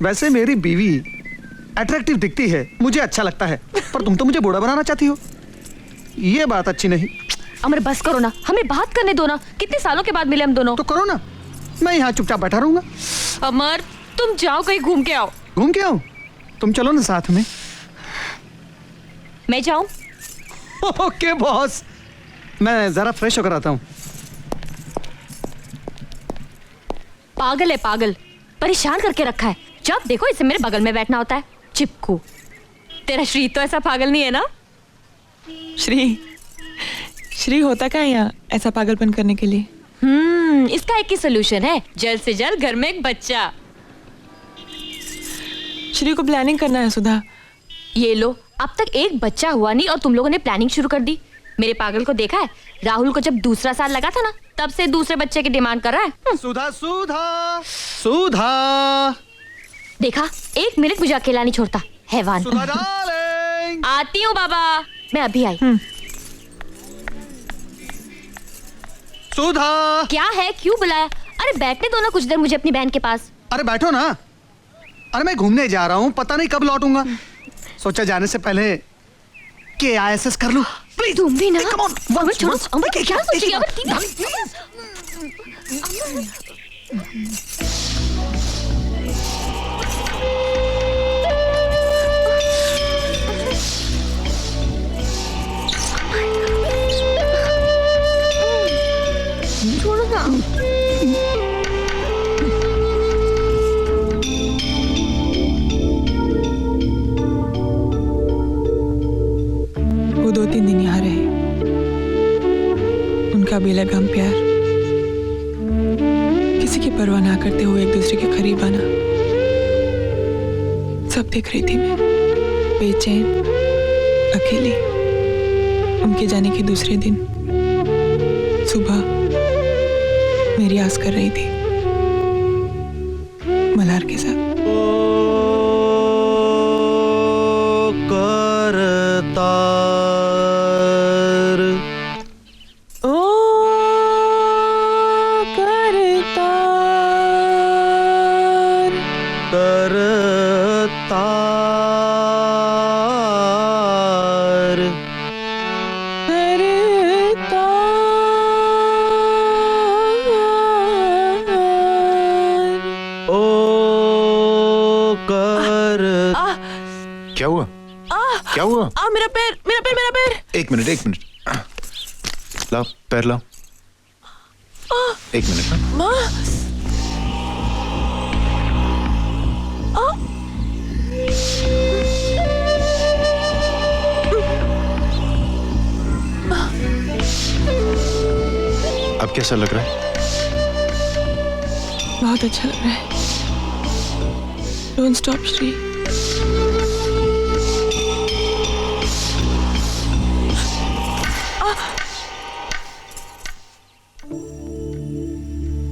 वैसे मेरी बीवी अट्रैक्टिव दिखती है, मुझे अच्छा लगता है, पर तुम तो मुझे बूढ़ा बनाना चाहती हो. ये बात अच्छी नहीं. अमर बस करो ना, हमें बात करने दो ना. कितने सालों के बाद मिले हम दोनों. तो करो ना, मैं यहाँ चुपचाप बैठा रहूंगा. अमर तुम जाओ कहीं घूम के आओ. घूम के आओ? तुम चलो ना साथ में. मैं जाऊं? ओके बॉस, मैं जरा फ्रेश होकर आता हूँ. पागल है पागल, परेशान करके रखा है. जब देखो इसे मेरे बगल में बैठना होता है. चिपकू. तेरा श्री तो ऐसा पागल नहीं है ना? श्री होता क्या है यहाँ ऐसा पागलपन करने के लिए? इसका एक ही सोल्यूशन है, जल्द से जल्द घर में एक बच्चा. श्री को प्लानिंग करना है सुधा. ये लो, अब तक एक बच्चा हुआ नहीं और तुम लोगों ने प्लानिंग शुरू कर दी. मेरे पागल को देखा है? राहुल को जब दूसरा साल लगा था ना, तब से दूसरे बच्चे की डिमांड कर रहा है. सुधा सुधा सुधा. देखा, 1 मिनट मुझे अकेला नहीं छोड़ता. हैवान. सुधा डार्लिंग. आती हूँ बाबा, मैं अभी आई. सुधा. क्या है, क्यों बुलाया? अरे बैठने दो ना कुछ देर मुझे अपनी बहन के पास. अरे बैठो ना. अरे मैं घूमने जा रहा हूँ, पता नहीं कब लौटूंगा। सोचा जाने से पहले KISS कर लूं। प्लीज तुम भी ना। come on, अमर छोड़ो, once. अमर एक- क्या एक- सोचेगी? एक- अमर तीन छोड़ो ना। वो 2-3 दिन यहाँ रहे, उनका बेलगाम प्यार, किसी की परवाह ना करते हुए एक दूसरे के करीब आना, सब देख रही थी मैं, बेचैन, अकेली। उनके जाने के दूसरे दिन सुबह मेरी आस कर रही थी मल्हार के साथ। करतार ओ करतार करतार करतार। ओ कर क्या हुआ? क्या हुआ? मेरा पैर, मेरा पैर, मेरा पैर। एक मिनट लाओ, पैर लाओ। एक मिनट ना। माँ, अब कैसा लग रहा है? बहुत अच्छा लग रहा है। Don't stop Shri.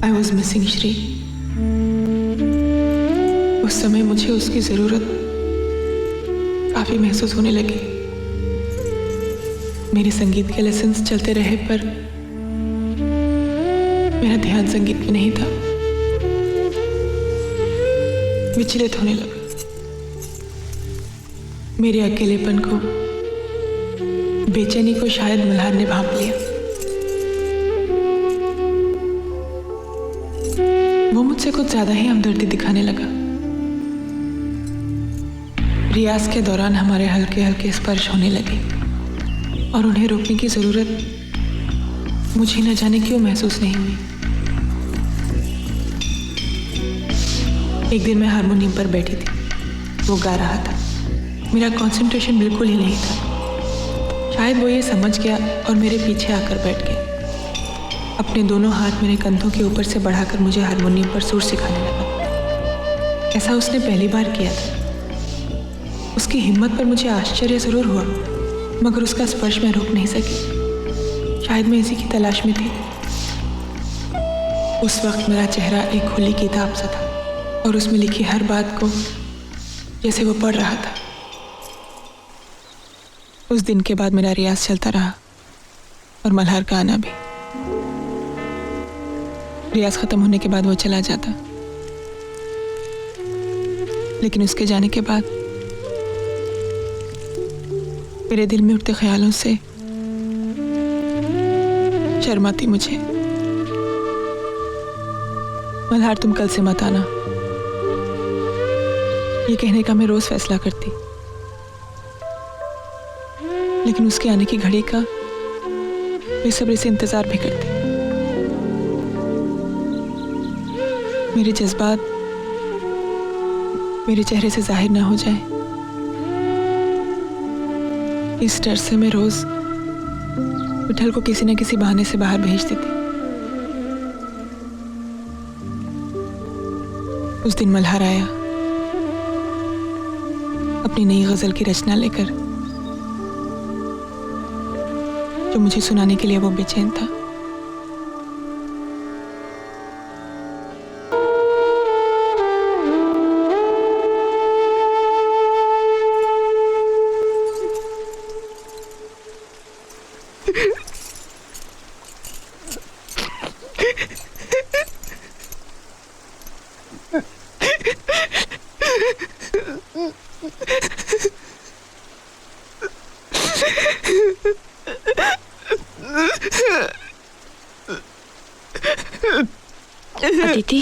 I was missing Shri. उस समय मुझे उसकी जरूरत काफी महसूस होने लगी। मेरे संगीत के लेसन्स चलते रहे पर मेरा ध्यान संगीत में नहीं था, विचलित होने लगा। मेरे अकेलेपन को, बेचैनी को शायद मल्हार ने भांप लिया। वो मुझसे कुछ ज्यादा ही हमदर्दी दिखाने लगा। रियाज के दौरान हमारे हल्के हल्के स्पर्श होने लगे और उन्हें रोकने की जरूरत मुझे न जाने क्यों महसूस नहीं हुई। एक दिन मैं हारमोनियम पर बैठी थी, वो गा रहा था। मेरा कंसंट्रेशन बिल्कुल ही नहीं था। शायद वो ये समझ गया और मेरे पीछे आकर बैठ गया। अपने दोनों हाथ मेरे कंधों के ऊपर से बढ़ाकर मुझे हारमोनियम पर सुर सिखाने लगा। ऐसा उसने पहली बार किया था। उसकी हिम्मत पर मुझे आश्चर्य जरूर हुआ, मगर उसका स्पर्श मैं रोक नहीं सकी। शायद मैं इसी की तलाश में थी। उस वक्त मेरा चेहरा एक खुली किताब सा था और उसमें लिखी हर बात को जैसे वो पढ़ रहा था। उस दिन के बाद मेरा रियाज चलता रहा और मल्हार का आना भी। रियाज खत्म होने के बाद वो चला जाता, लेकिन उसके जाने के बाद मेरे दिल में उठते ख्यालों से शर्माती मुझे। मल्हार तुम कल से मत आना, ये कहने का मैं रोज फैसला करती, लेकिन उसके आने की घड़ी का बेसब्री से इंतजार भी करती। मेरे जज्बात मेरे चेहरे से जाहिर ना हो जाए, इस डर से मैं रोज विठल को किसी न किसी बहाने से बाहर भेज देती। उस दिन मल्हार आया अपनी नई गजल की रचना लेकर, जो मुझे सुनाने के लिए वो बेचैन था। अदिति,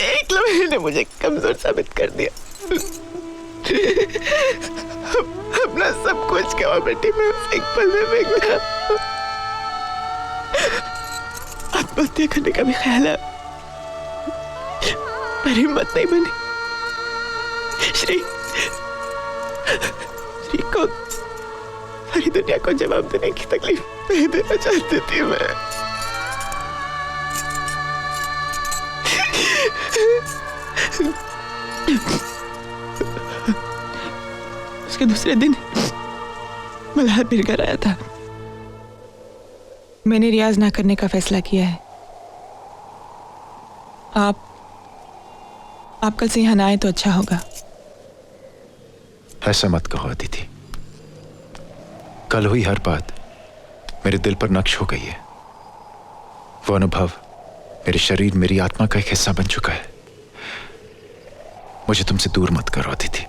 एक लम्हे ने मुझे कमजोर साबित कर दिया। अपना सब कुछ गवा बेटी में एक पल में फेंक दिया। आत्महत्या करने का भी ख्याल है पर हिम्मत नहीं बनी। श्री को सारी दुनिया को जवाब देने की तकलीफ नहीं देना चाहती थी मैं। उसके दूसरे दिन मल्हार फिर घर आया था। मैंने रियाज ना करने का फैसला किया है। आप कल से यहाँ ना आए तो अच्छा होगा। ऐसा मत कहो अदिति। कल हुई हर बात मेरे दिल पर नक्श हो गई है। वो अनुभव मेरे शरीर, मेरी आत्मा का एक हिस्सा बन चुका है। मुझे तुमसे दूर मत करो अदिति।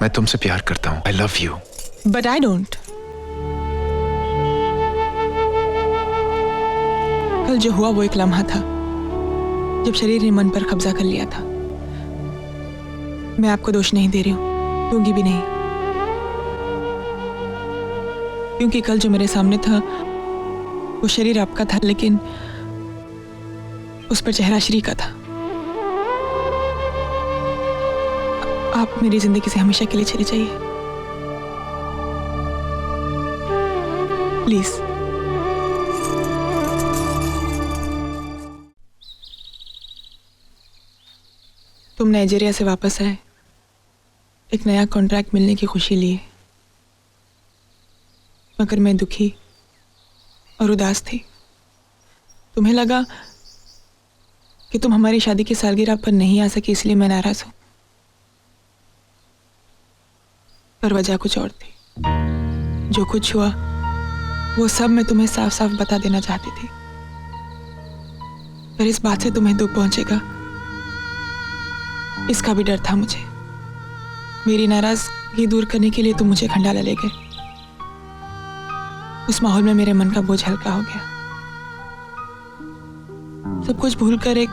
मैं तुमसे प्यार करता हूं। I love you. But I don't. कल जो हुआ वो एक लम्हा था जब शरीर ने मन पर कब्जा कर लिया था। मैं आपको दोष नहीं दे रही हूं, दूंगी भी नहीं, क्योंकि कल जो मेरे सामने था वो शरीर आपका था, लेकिन उस पर चेहरा श्री का था। आप मेरी जिंदगी से हमेशा के लिए चले जाइए प्लीज। तुम नाइजीरिया से वापस आए, एक नया कॉन्ट्रैक्ट मिलने की खुशी लिए, मगर मैं दुखी और उदास थी। तुम्हें लगा कि तुम हमारी शादी की सालगिरह पर नहीं आ सकी, इसलिए मैं नाराज हूं, पर वजह कुछ और थी। जो कुछ हुआ वो सब मैं तुम्हें साफ साफ बता देना चाहती थी, पर इस बात से तुम्हें दुख पहुंचेगा इसका भी डर था मुझे। मेरी नाराजगी दूर करने के लिए तुम मुझे खंडाला ले गए। उस माहौल में मेरे मन का बोझ हल्का हो गया। सब कुछ भूलकर एक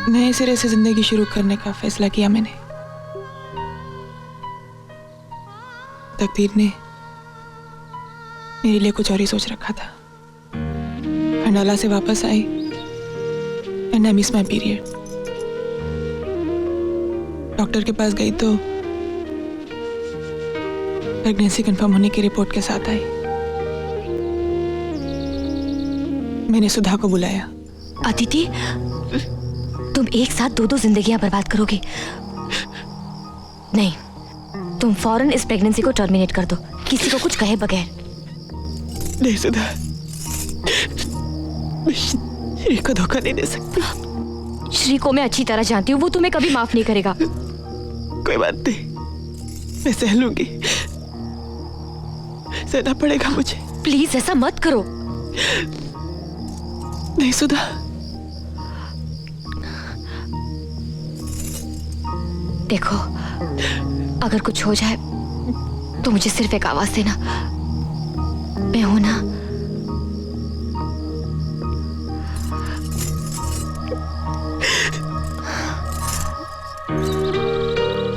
नए सिरे से जिंदगी शुरू करने का फैसला किया मैंने। तकदीर ने मेरे लिए कुछ और ही सोच रखा था। खंडाला से वापस आई and I miss my period. Doctor के पास गई तो प्रेगनेंसी कंफर्म होने की रिपोर्ट के साथ आई। मैंने सुधा को बुलाया। अदिति, तुम एक साथ दो जिंदगियां बर्बाद करोगी। नहीं, तुम फौरन इस प्रेगनेंसी को टर्मिनेट कर दो, किसी को कुछ कहे बगैर। नहीं सुधा, मैं श्री को धोखा नहीं दे सकती। श्री को मैं अच्छी तरह जानती हूँ, वो तुम्हें कभी माफ नहीं करेगा। कोई बात नहीं, मैं सह लूंगी, सहना पड़ेगा मुझे। प्लीज ऐसा मत करो। नहीं सुधा, देखो, अगर कुछ हो जाए तो मुझे सिर्फ एक आवाज देना। मैं हूं ना।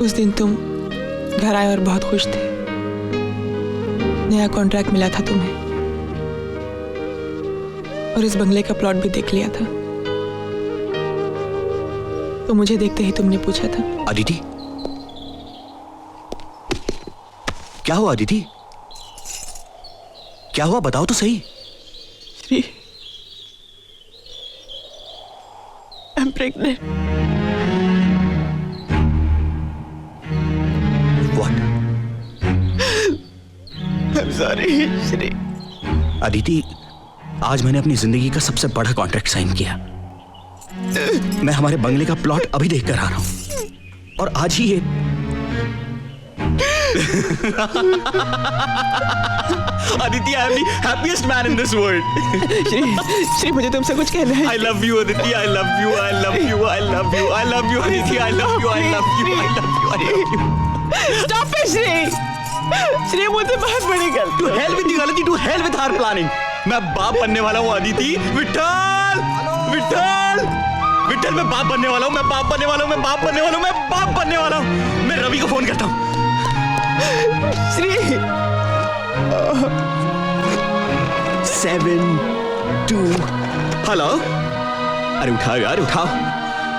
उस दिन तुम घर आए और बहुत खुश थे। नया कॉन्ट्रैक्ट मिला था तुम्हें और इस बंगले का प्लॉट भी देख लिया था। तो मुझे देखते ही तुमने पूछा था, अदिति क्या हुआ? अदिति क्या हुआ, बताओ तो सही। Shri, I am pregnant. What? I am sorry Shri. Aditi, आज मैंने अपनी जिंदगी का सबसे बड़ा कॉन्ट्रैक्ट साइन किया। मैं हमारे बंगले का प्लॉट अभी देख कर आ रहा हूं और आज ही ये Aditi, I am the happiest man in this world. Shri मुझे तुमसे कुछ कहना है। I love you, Aditi. I love you. I love you. I love you. I love you, Aditi. I love you. I love you. I love you. I love you. Stop it, Shri मुझसे बहुत बड़ी गलती। To hell with the गलती. To hell with our planning. मैं बाप बनने वाला हूँ, अदिति। विठल, विठल, विठल, मैं बाप बनने वाला हूँ। मैं बाप बनने वाला हूँ। मैं बाप बनने वाला हूँ। मैं बाप बनने वाला हूँ। मैं रवि को फोन करता हूँ। श्री 7 2 हेलो। अरे उठाओ यार, उठाओ।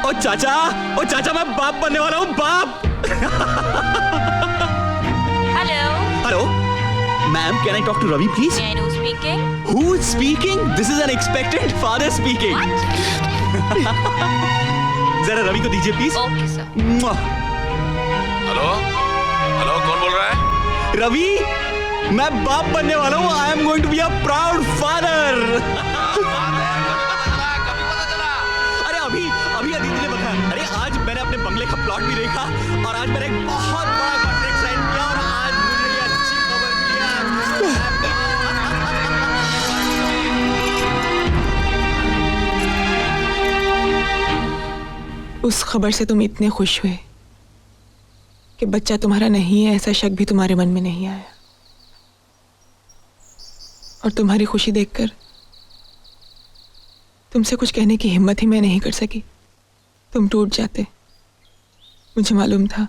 ओ चाचा, मैं बाप बनने वाला हूँ, बाप। Hello. Hello ma'am, can I talk to Ravi please? May I know speaking? Who is speaking? This is an expectant father speaking. जरा रवि को दीजिए please. Okay, sir. Hello hello, कौन बोल रहा है? रवि, मैं बाप बनने वाला हूँ। I am going to be a proud father. अरे अभी अदिति ने बताया। अरे आज मैंने अपने बंगले का प्लॉट भी देखा और आज मैंने एक बहुत बड़ा कॉन्ट्रैक्ट साइन किया और आज मुझे ये अच्छी खबर मिली है। उस खबर से तुम इतने खुश हुए कि बच्चा तुम्हारा नहीं है ऐसा शक भी तुम्हारे मन में नहीं आया, और तुम्हारी खुशी देखकर तुमसे कुछ कहने की हिम्मत ही मैं नहीं कर सकी। तुम टूट जाते। मुझे मालूम था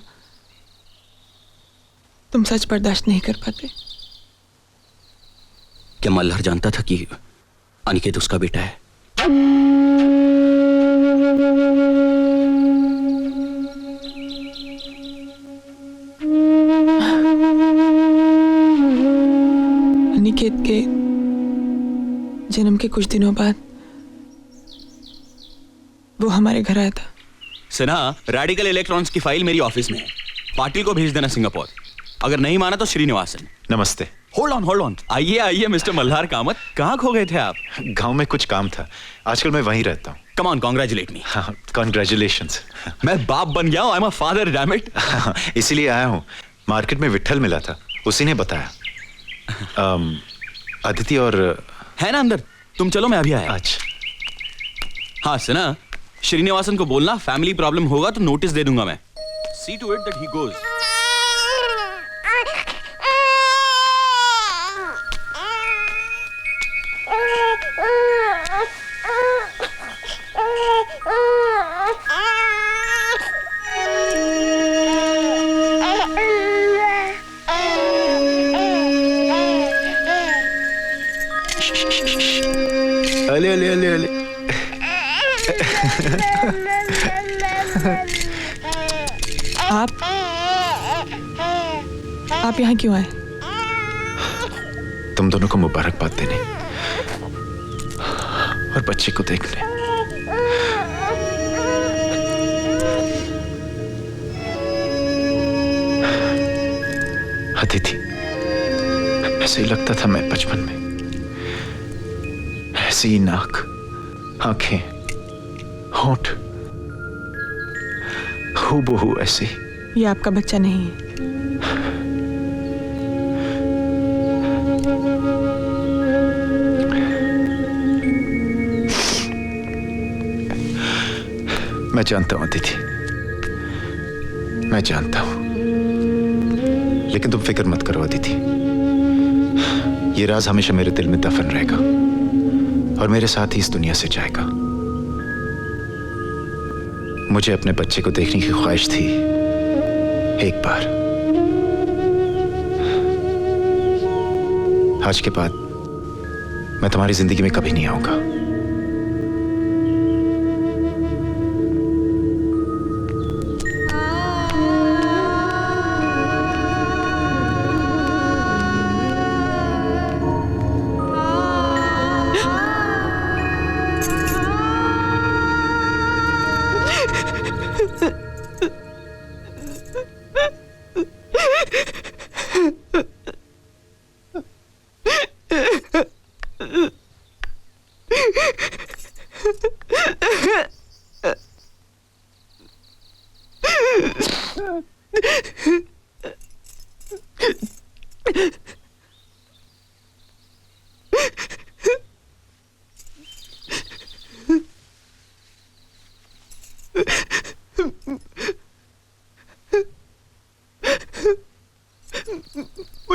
तुम सच बर्दाश्त नहीं कर पाते। क्या मल्हार जानता था कि अनिकेत उसका बेटा है? अनिकेत के जन्म के कुछ दिनों बाद वो हमारे घर आया था। सिन्हा, रेडिकल इलेक्ट्रॉन्स की फाइल मेरी ऑफिस में है। पाटिल को भेज देना सिंगापुर। अगर नहीं माना तो श्रीनिवासन। नमस्ते। Hold on. आइए मिस्टर मल्हार कामत। कहाँ खो गए थे आप? गांव में कुछ काम था, आजकल मैं वहीं रहता हूँ। कम ऑन, कांग्रेचुलेट मी। हाँ, कॉन्ग्रेचुलेशंस। मैं बाप बन गया हूँ। I am a father, damn it. इसीलिए आया हूँ। मार्केट में विट्ठल मिला था, उसी ने बताया। अदिति और है ना अंदर? तुम चलो, मैं अभी आया। अच्छा। हाँ सिन्हा, श्रीनिवासन को बोलना फैमिली प्रॉब्लम होगा तो नोटिस दे दूंगा मैं। See to it that he goes. अले अले अले अले। आप यहाँ क्यों आए? तुम दोनों को मुबारकबाद देने और बच्चे को देखने। अदिति, ऐसे ही लगता था मैं बचपन में। ऐसी ही नाक, आंखें, होंठ, हूबहू ऐसे। ये आपका बच्चा नहीं है। मैं जानता हूं अदिति, मैं जानता हूं, लेकिन तुम फिक्र मत करो अदिति। ये राज हमेशा मेरे दिल में दफन रहेगा और मेरे साथ ही इस दुनिया से जाएगा। मुझे अपने बच्चे को देखने की ख्वाहिश थी एक बार। आज के बाद मैं तुम्हारी जिंदगी में कभी नहीं आऊंगा।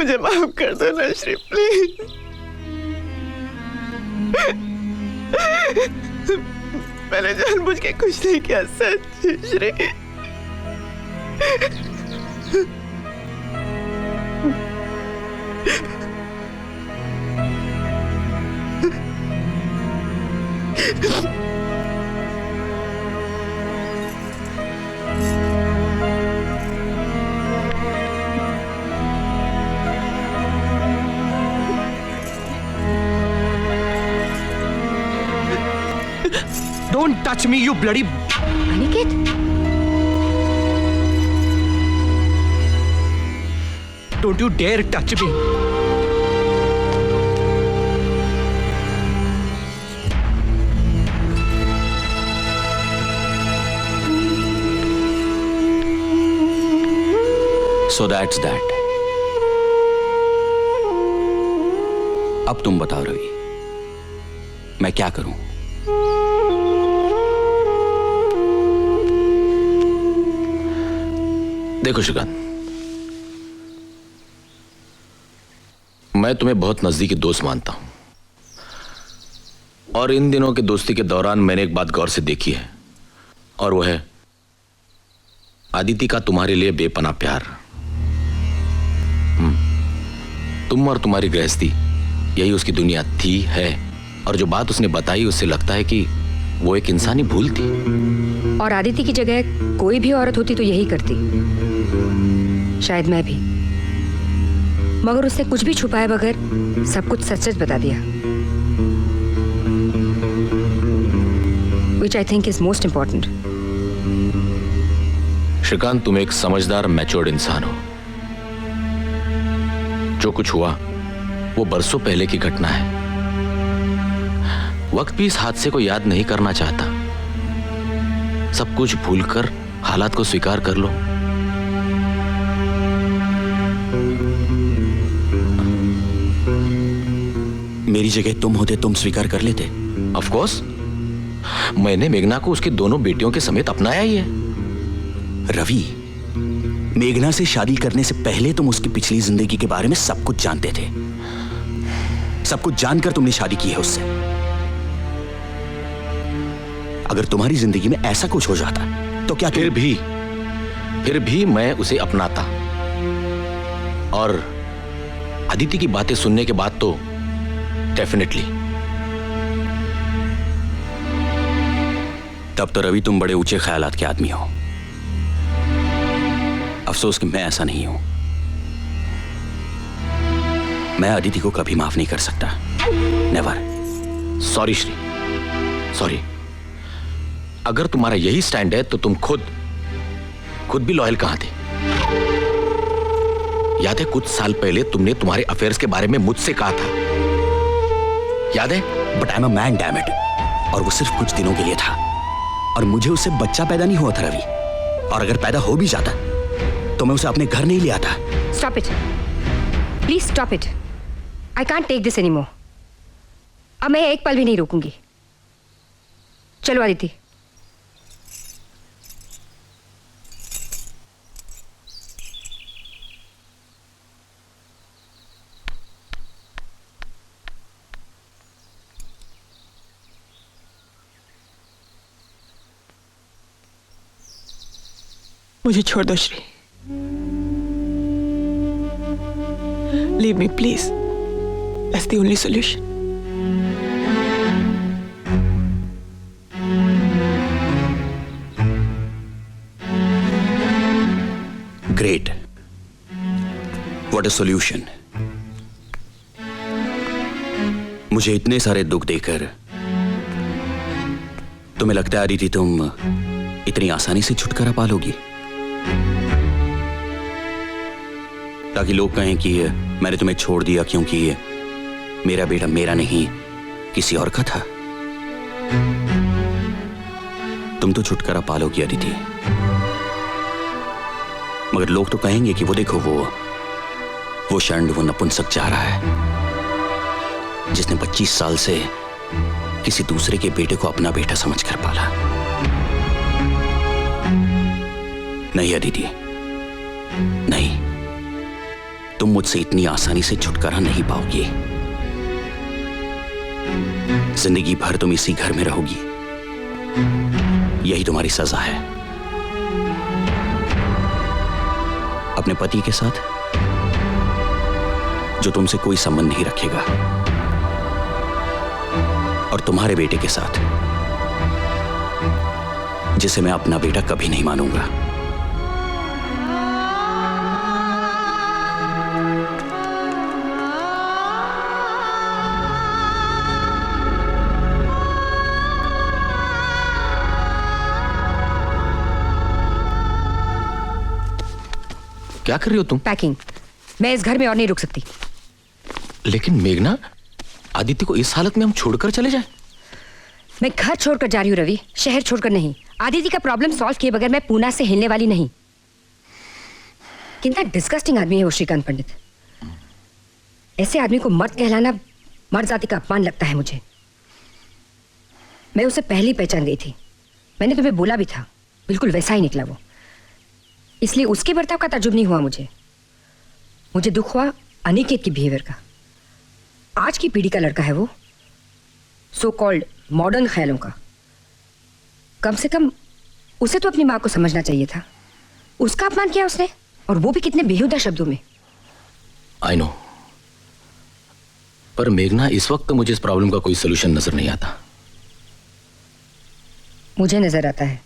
मुझे माफ कर दो ना श्री, प्लीज। मैंने जानबूझ के कुछ नहीं किया, सच Shri. Don't touch me, you bloody... Aniket, Don't you dare touch me. So that's that. अब तुम बताओ रवि, मैं क्या करूं? देखो श्रीकांत, मैं तुम्हें बहुत नजदीकी दोस्त मानता हूं, और इन दिनों की दोस्ती के दौरान मैंने एक बात गौर से देखी है, और वो है आदिति का तुम्हारे लिए बेपनाह प्यार। तुम और तुम्हारी गृहस्थी यही उसकी दुनिया थी, है, और जो बात उसने बताई उससे लगता है कि वो एक इंसानी भूल थी। और आदिति की जगह कोई भी औरत होती तो यही करती, शायद मैं भी, मगर उसने कुछ भी छुपाए बगैर सब कुछ सच सच बता दिया, which I think is most important. Shrikant, तुम एक समझदार मैच्योर्ड इंसान हो। जो कुछ हुआ वो बरसों पहले की घटना है। वक्त भी इस हादसे को याद नहीं करना चाहता। सब कुछ भूलकर हालात को स्वीकार कर लो। मेरी जगह तुम होते, तुम स्वीकार कर लेते? ऑफ कोर्स, मैंने मेघना को उसकी दोनों बेटियों के समेत अपनाया ही है। रवि, मेघना से शादी करने से पहले तुम उसकी पिछली जिंदगी के बारे में सब कुछ जानते थे। सब कुछ जानकर तुमने शादी की है उससे। अगर तुम्हारी जिंदगी में ऐसा कुछ हो जाता तो क्या? फिर भी मैं उसे अपनाता, और अदिति की बातें सुनने के बाद तो डेफिनेटली। तब तो रवि तुम बड़े ऊंचे ख्यालात के आदमी हो। अफसोस कि मैं ऐसा नहीं हूं। मैं अदिति को कभी माफ नहीं कर सकता। नेवर। Sorry Shri, sorry. अगर तुम्हारा यही स्टैंड है तो तुम खुद भी लॉयल कहां थे? याद है कुछ साल पहले तुमने तुम्हारे अफेयर्स के बारे में मुझसे कहा था, याद है? But I am a man, damn it. और वो सिर्फ कुछ दिनों के लिए था, और मुझे उससे बच्चा पैदा नहीं हुआ था रवि। और अगर पैदा हो भी जाता तो मैं उसे अपने घर नहीं ले आता। Stop it. Please stop it. I can't take this anymore. अब मैं एक पल भी नहीं रुकूंगी। चलो आदिति। मुझे छोड़ दो Shri. Leave me, please. That's the only solution. Great. What a solution. मुझे इतने सारे दुख देकर तुम्हें लगता है आदिति तुम इतनी आसानी से छुटकारा पा लोगी? ताकि लोग कहें कि मैंने तुम्हें छोड़ दिया क्योंकि मेरा बेटा मेरा नहीं किसी और का था। तुम तो छुटकारा पा लोगी अदिति, मगर लोग तो कहेंगे कि वो देखो वो शंड, वो नपुंसक जा रहा है जिसने 25 साल से किसी दूसरे के बेटे को अपना बेटा समझकर पाला। नहीं अदिति, नहीं, तुम मुझसे इतनी आसानी से छुटकारा नहीं पाओगे। जिंदगी भर तुम इसी घर में रहोगी, यही तुम्हारी सजा है। अपने पति के साथ जो तुमसे कोई संबंध नहीं रखेगा, और तुम्हारे बेटे के साथ जिसे मैं अपना बेटा कभी नहीं मानूंगा। क्या कर रही हो तुम? पैकिंग। मैं इस घर में और नहीं रुक सकती। लेकिन मेघना, आदित्य को इस हालत में हम छोड़कर चले जाएं? मैं घर छोड़कर जा रही हूँ रवि, शहर छोड़कर नहीं। आदित्य का प्रॉब्लम सॉल्व किए बगैर मैं पूना से हिलने वाली नहीं। कितना डिस्गस्टिंग आदमी है वो श्रीकांत पंडित। ऐसे आदमी को मर्द कहलाना मर्द जाति का अपमान लगता है मुझे। मैं उसे पहले ही पहचान गई थी। मैंने तुम्हें बोला भी था, बिल्कुल वैसा ही निकला वो। इसलिए उसके बर्ताव का ताज्जुब नहीं हुआ मुझे। मुझे दुख हुआ अनिकेत की बिहेवियर का। आज की पीढ़ी का लड़का है वो, सो कॉल्ड मॉडर्न ख्यालों का। कम से कम उसे तो अपनी माँ को समझना चाहिए था। उसका अपमान किया उसने, और वो भी कितने बेहुदा शब्दों में। आई नो, पर मेघना इस वक्त तो मुझे इस प्रॉब्लम का कोई सोल्यूशन नजर नहीं आता। मुझे नजर आता है।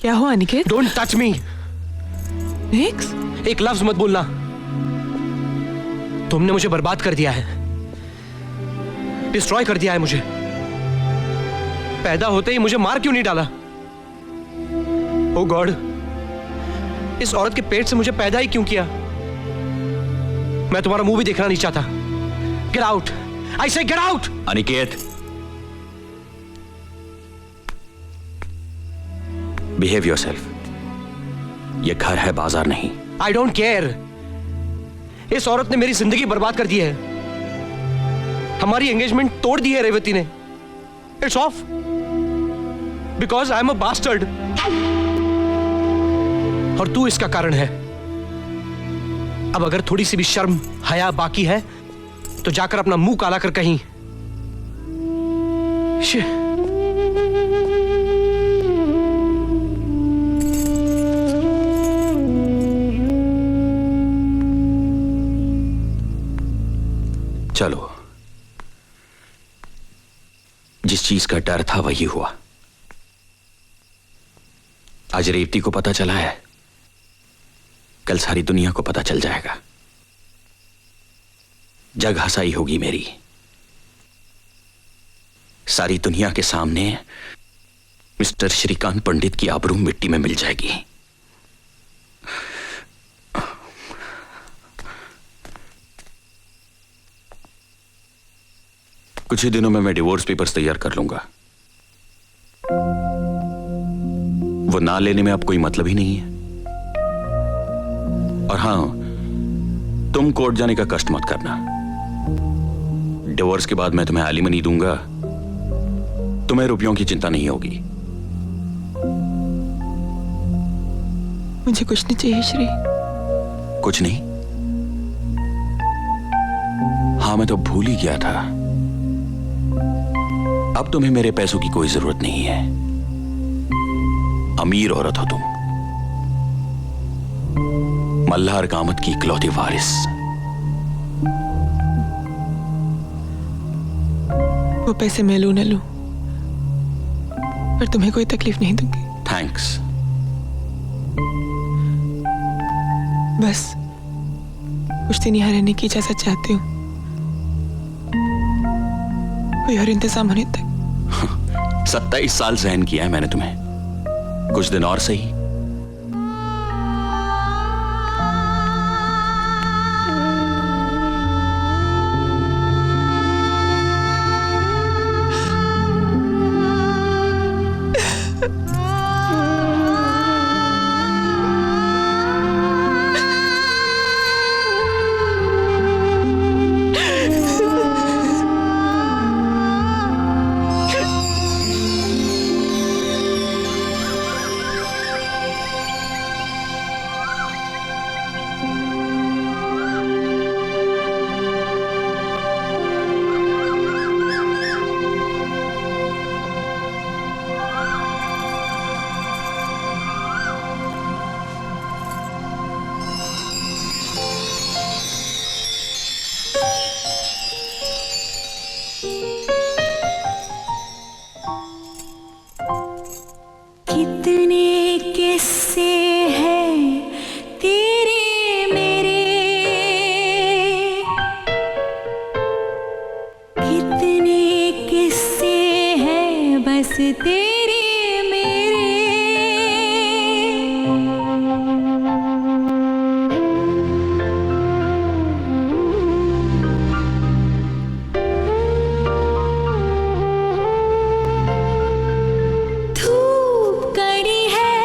क्या हुआ Aniket? Don't touch me. Next? एक लफ्ज मत बोलना। तुमने मुझे बर्बाद कर दिया है, डिस्ट्रॉय कर दिया है मुझे। पैदा होते ही मुझे मार क्यों नहीं डाला? ओ गॉड, इस औरत के पेट से मुझे पैदा ही क्यों किया? मैं तुम्हारा मुंह भी देखना नहीं चाहता। गेट आउट, आई से get out. Aniket, behave yourself. ये घर है, बाजार नहीं। I don't care. इस औरत ने मेरी जिंदगी बर्बाद कर दी है। हमारी एंगेजमेंट तोड़ दी है रेवती ने। It's off because I am a bastard. और तू इसका कारण है। अब अगर थोड़ी सी भी शर्म हया बाकी है तो जाकर अपना मुंह काला कर कहीं। चलो, जिस चीज का डर था वही हुआ। आज रेवती को पता चला है, कल सारी दुनिया को पता चल जाएगा। जग हंसाई होगी मेरी। सारी दुनिया के सामने मिस्टर श्रीकांत पंडित की आबरू मिट्टी में मिल जाएगी। कुछ ही दिनों में मैं डिवोर्स पेपर्स तैयार कर लूंगा। वो ना लेने में अब कोई मतलब ही नहीं है। और हां, तुम कोर्ट जाने का कष्ट मत करना। डिवोर्स के बाद मैं तुम्हें एलिमनी दूंगा तुम्हें रुपयों की चिंता नहीं होगी। मुझे कुछ नहीं चाहिए श्री। कुछ नहीं? हाँ, मैं तो भूल ही गया था। अब तुम्हें मेरे पैसों की कोई जरूरत नहीं है। अमीर औरत हो तुम, मल्हार कामत की इकलौती वारिस। वो पैसे मैं लूं न लूं, पर तुम्हें कोई तकलीफ नहीं दूंगी। थैंक्स। बस कुछ दिन यहाँ रहने की इजाजत चाहती हूँ, कोई और इंतजाम होने तक। 27 साल सहन किया है मैंने तुम्हें, कुछ दिन और सही। कितने किस्से हैं तेरे मेरे, कितने किस्से हैं बस तेरे मेरे। धूप कड़ी है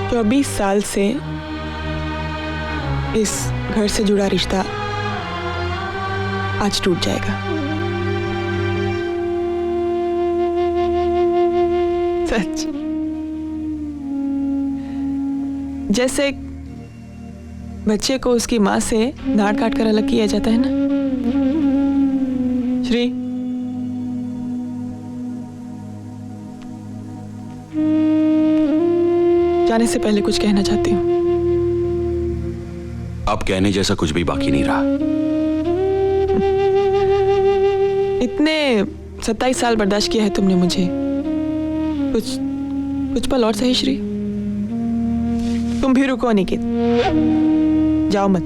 तो 20 साल से इस घर से जुड़ा रिश्ता आज टूट जाएगा। सच। जैसे बच्चे को उसकी माँ से नाड़ काट कर अलग किया जाता है ना। श्री, जाने से पहले कुछ कहना चाहती हूँ। अब कहने जैसा कुछ भी बाकी नहीं रहा। इतने 27 साल बर्दाश्त किया है तुमने मुझे, कुछ पल और सही श्री। तुम भी रुको अनिकेत, जाओ मत।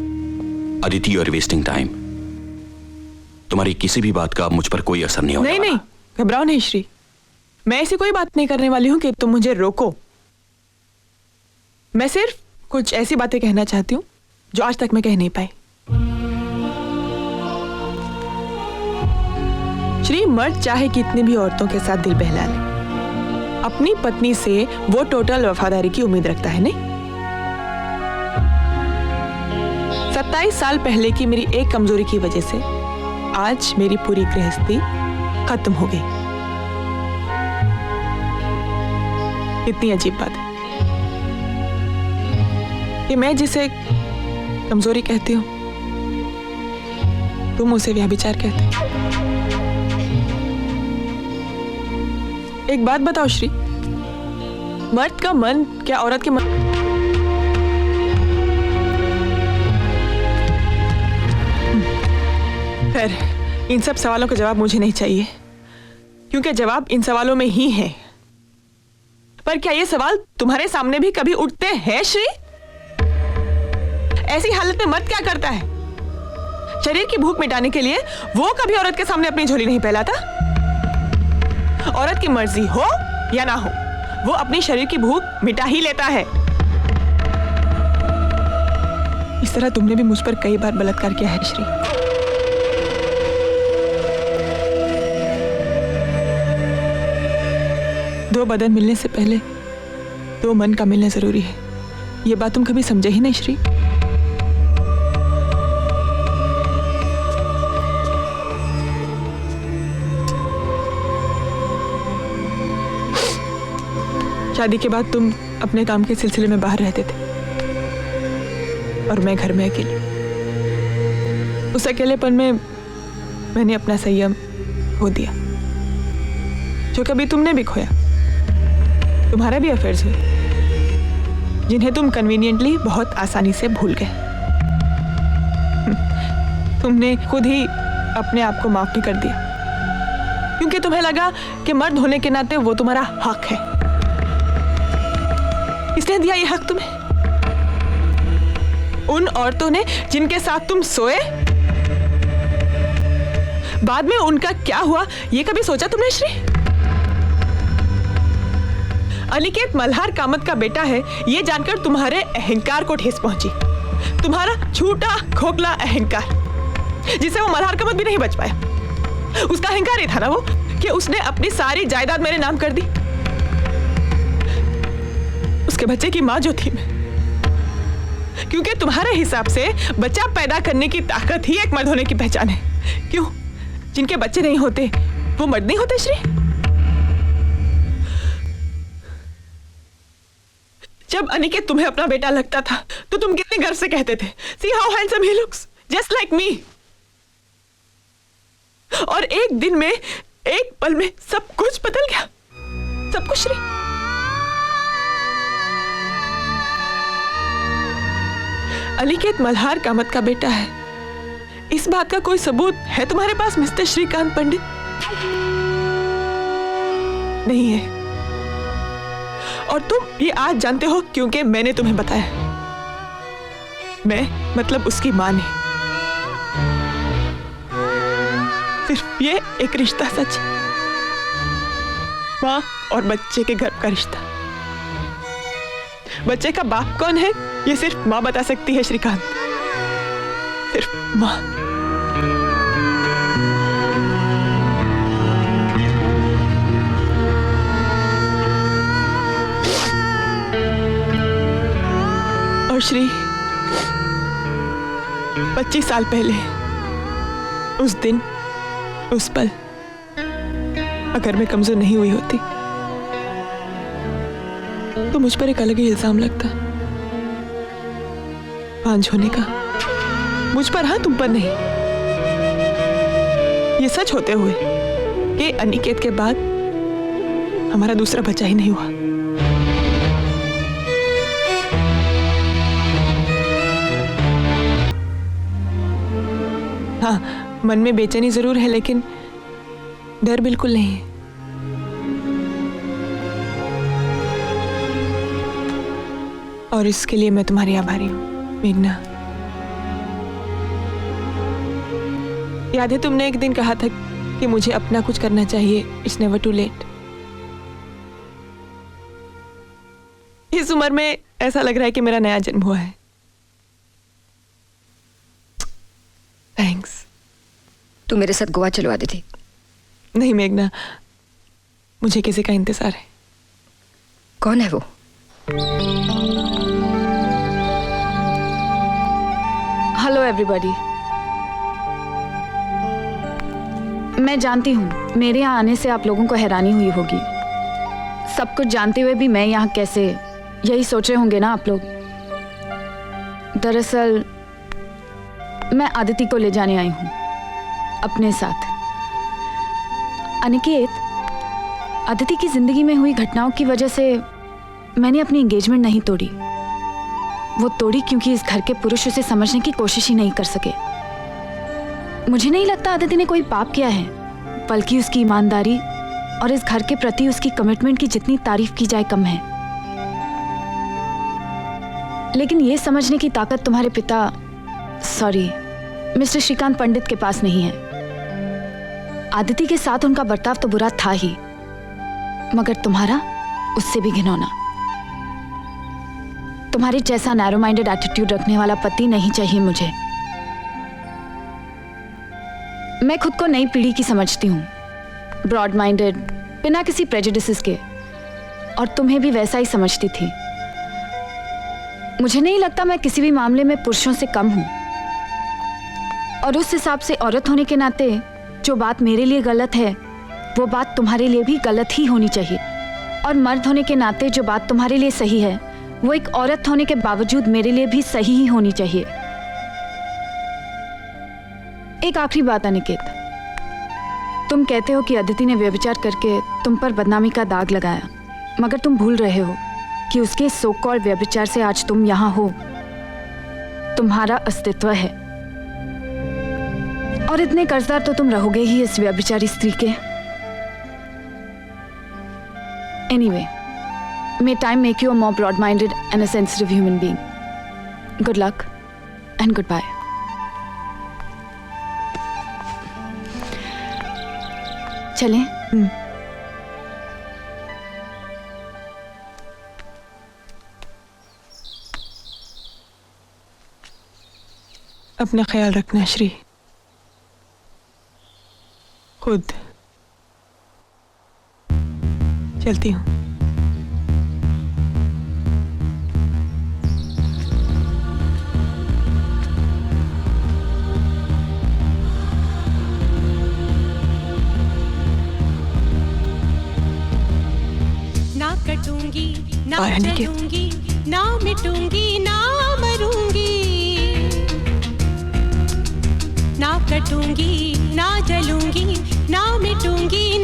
Aditi, you are wasting time. तुम्हारी किसी भी बात का अब मुझ पर कोई असर नहीं होने वाला। नहीं, घबराओ नहीं श्री। मैं ऐसी कोई बात नहीं करने वाली हूं कि तुम मुझे रोको। मैं सिर्फ कुछ ऐसी बातें कहना चाहती हूँ जो आज तक मैं कह नहीं पाई। श्री, मर्द चाहे कितनी भी औरतों के साथ दिल बहला ले, अपनी पत्नी से वो टोटल वफादारी की उम्मीद रखता है, नहीं? 27 साल पहले की मेरी एक कमजोरी की वजह से आज मेरी पूरी गृहस्थी खत्म हो गई। कितनी अजीब बात है कि मैं जिसे कमजोरी कहती हूं तुम उसे व्यभिचार कहते हो। एक बात बताओ श्री, मर्द का मन क्या औरत के मन? खैर, इन सब सवालों का जवाब मुझे नहीं चाहिए, क्योंकि जवाब इन सवालों में ही है। पर क्या ये सवाल तुम्हारे सामने भी कभी उठते हैं श्री? ऐसी हालत में मर्द क्या करता है? शरीर की भूख मिटाने के लिए वो कभी औरत के सामने अपनी झोली नहीं फैलाता। औरत की मर्जी हो या ना हो, वो अपनी शरीर की भूख मिटा ही लेता है। इस तरह तुमने भी मुझ पर कई बार बलात्कार किया है श्री। दो बदन मिलने से पहले दो मन का मिलना जरूरी है। ये बात तुम कभी समझे ही नहीं श्री। शादी के बाद तुम अपने काम के सिलसिले में बाहर रहते थे और मैं घर में अकेली। उस अकेलेपन में मैंने अपना संयम खो दिया, जो कभी तुमने भी खोया। तुम्हारे भी अफेयर्स हुए जिन्हें तुम कन्वीनियंटली बहुत आसानी से भूल गए। तुमने खुद ही अपने आप को माफ भी कर दिया, क्योंकि तुम्हें लगा कि मर्द होने के नाते वो तुम्हारा हक है। किसने दिया ये हक तुम्हें? उन औरतों ने जिनके साथ तुम सोए। बाद में उनका क्या हुआ ये कभी सोचा तुमने श्री? अनिकेत मल्हार कामत का बेटा है, ये जानकर तुम्हारे अहंकार को ठेस पहुंची। तुम्हारा झूठा खोखला अहंकार, जिसे वो मल्हार कामत भी नहीं बच पाया। उसका अहंकार ये था ना वो कि उसने अपनी सारी जायदाद मेरे नाम कर दी। उसके बच्चे की मां जो थी मैं, क्योंकि तुम्हारे हिसाब से बच्चा पैदा करने की ताकत ही एक मर्द होने की पहचान है। क्यों? जिनके बच्चे नहीं होते वो मर्द नहीं होते श्री? जब अनिकेत तुम्हें अपना बेटा लगता था तो तुम कितने गर्व से कहते थे, see how handsome he looks, just like me. और एक दिन में, एक पल में सब कुछ बदल गया, सब कुछ श्री। अनिकेत मल्हार कामत का बेटा है, इस बात का कोई सबूत है तुम्हारे पास मिस्टर श्रीकांत पंडित? नहीं है। और तुम ये आज जानते हो क्योंकि मैंने तुम्हें बताया। मैं मतलब उसकी मां ने। सिर्फ ये एक रिश्ता सच, मां और बच्चे के गर्भ का रिश्ता। बच्चे का बाप कौन है ये सिर्फ मां बता सकती है श्रीकांत, सिर्फ मां। और श्री, 25 साल पहले, उस दिन, उस पल, अगर मैं कमजोर नहीं हुई होती तो मुझ पर एक अलग ही इल्जाम लगता, बांझ होने का। मुझ पर, हाँ, तुम पर नहीं। ये सच होते हुए कि अनिकेत के बाद हमारा दूसरा बच्चा ही नहीं हुआ। हाँ, मन में बेचैनी जरूर है लेकिन डर बिल्कुल नहीं है। और इसके लिए मैं तुम्हारी आभारी हूं मेघना। याद है तुमने एक दिन कहा था कि मुझे अपना कुछ करना चाहिए, इट्स नेवर टू लेट। इस उम्र में ऐसा लग रहा है कि मेरा नया जन्म हुआ है। थैंक्स। तू मेरे साथ गोवा चलवा दी थी। नहीं मेघना, मुझे किसी का इंतजार है। कौन है वो? Hello everybody. मैं जानती हूँ मेरे यहाँ आने से आप लोगों को हैरानी हुई होगी। सब कुछ जानते हुए भी मैं यहाँ कैसे, यही सोच रहे होंगे ना आप लोग। दरअसल मैं आदिति को ले जाने आई हूँ अपने साथ। अनिकेत, आदिति की जिंदगी में हुई घटनाओं की वजह से मैंने अपनी एंगेजमेंट नहीं तोड़ी। वो तोड़ी क्योंकि इस घर के पुरुष उसे समझने की कोशिश ही नहीं कर सके। मुझे नहीं लगता आदिति ने कोई पाप किया है, बल्कि उसकी ईमानदारी और इस घर के प्रति उसकी कमिटमेंट की जितनी तारीफ की जाए कम है। लेकिन ये समझने की ताकत तुम्हारे पिता, सॉरी, मिस्टर श्रीकांत पंडित के पास नहीं है। आदिति के साथ उनका बर्ताव तो बुरा था ही, मगर तुम्हारा उससे भी घिनौना। तुम्हारे जैसा नैरो माइंडेड एटीट्यूड रखने वाला पति नहीं चाहिए मुझे। मैं खुद को नई पीढ़ी की समझती हूँ, ब्रॉड माइंडेड, बिना किसी प्रेजुडिसेस के, और तुम्हें भी वैसा ही समझती थी। मुझे नहीं लगता मैं किसी भी मामले में पुरुषों से कम हूँ, और उस हिसाब से औरत होने के नाते जो बात मेरे लिए गलत है वो बात तुम्हारे लिए भी गलत ही होनी चाहिए, और मर्द होने के नाते जो बात तुम्हारे लिए सही है वो एक औरत होने के बावजूद मेरे लिए भी सही ही होनी चाहिए। एक आखिरी बात अनिकेत, तुम कहते हो कि अदिति ने व्यभिचार करके तुम पर बदनामी का दाग लगाया, मगर तुम भूल रहे हो कि उसके सो कॉल्ड व्यभिचार से आज तुम यहाँ हो, तुम्हारा अस्तित्व है। और इतने कर्जदार तो तुम रहोगे ही इस व्यभिचारी स्त्री के। Anyway, may time make you a more broad-minded and a sensitive human being. Good luck and goodbye. चलें? अपना ख्याल रखना श्री, खुद। चलती हूँ। ना कटूंगी, ना बाय, अनिकेत। चलूंगी, ना मिटूंगी ना मरूंगी, ना कटूंगी ना जलूंगी, ना मिटूंगी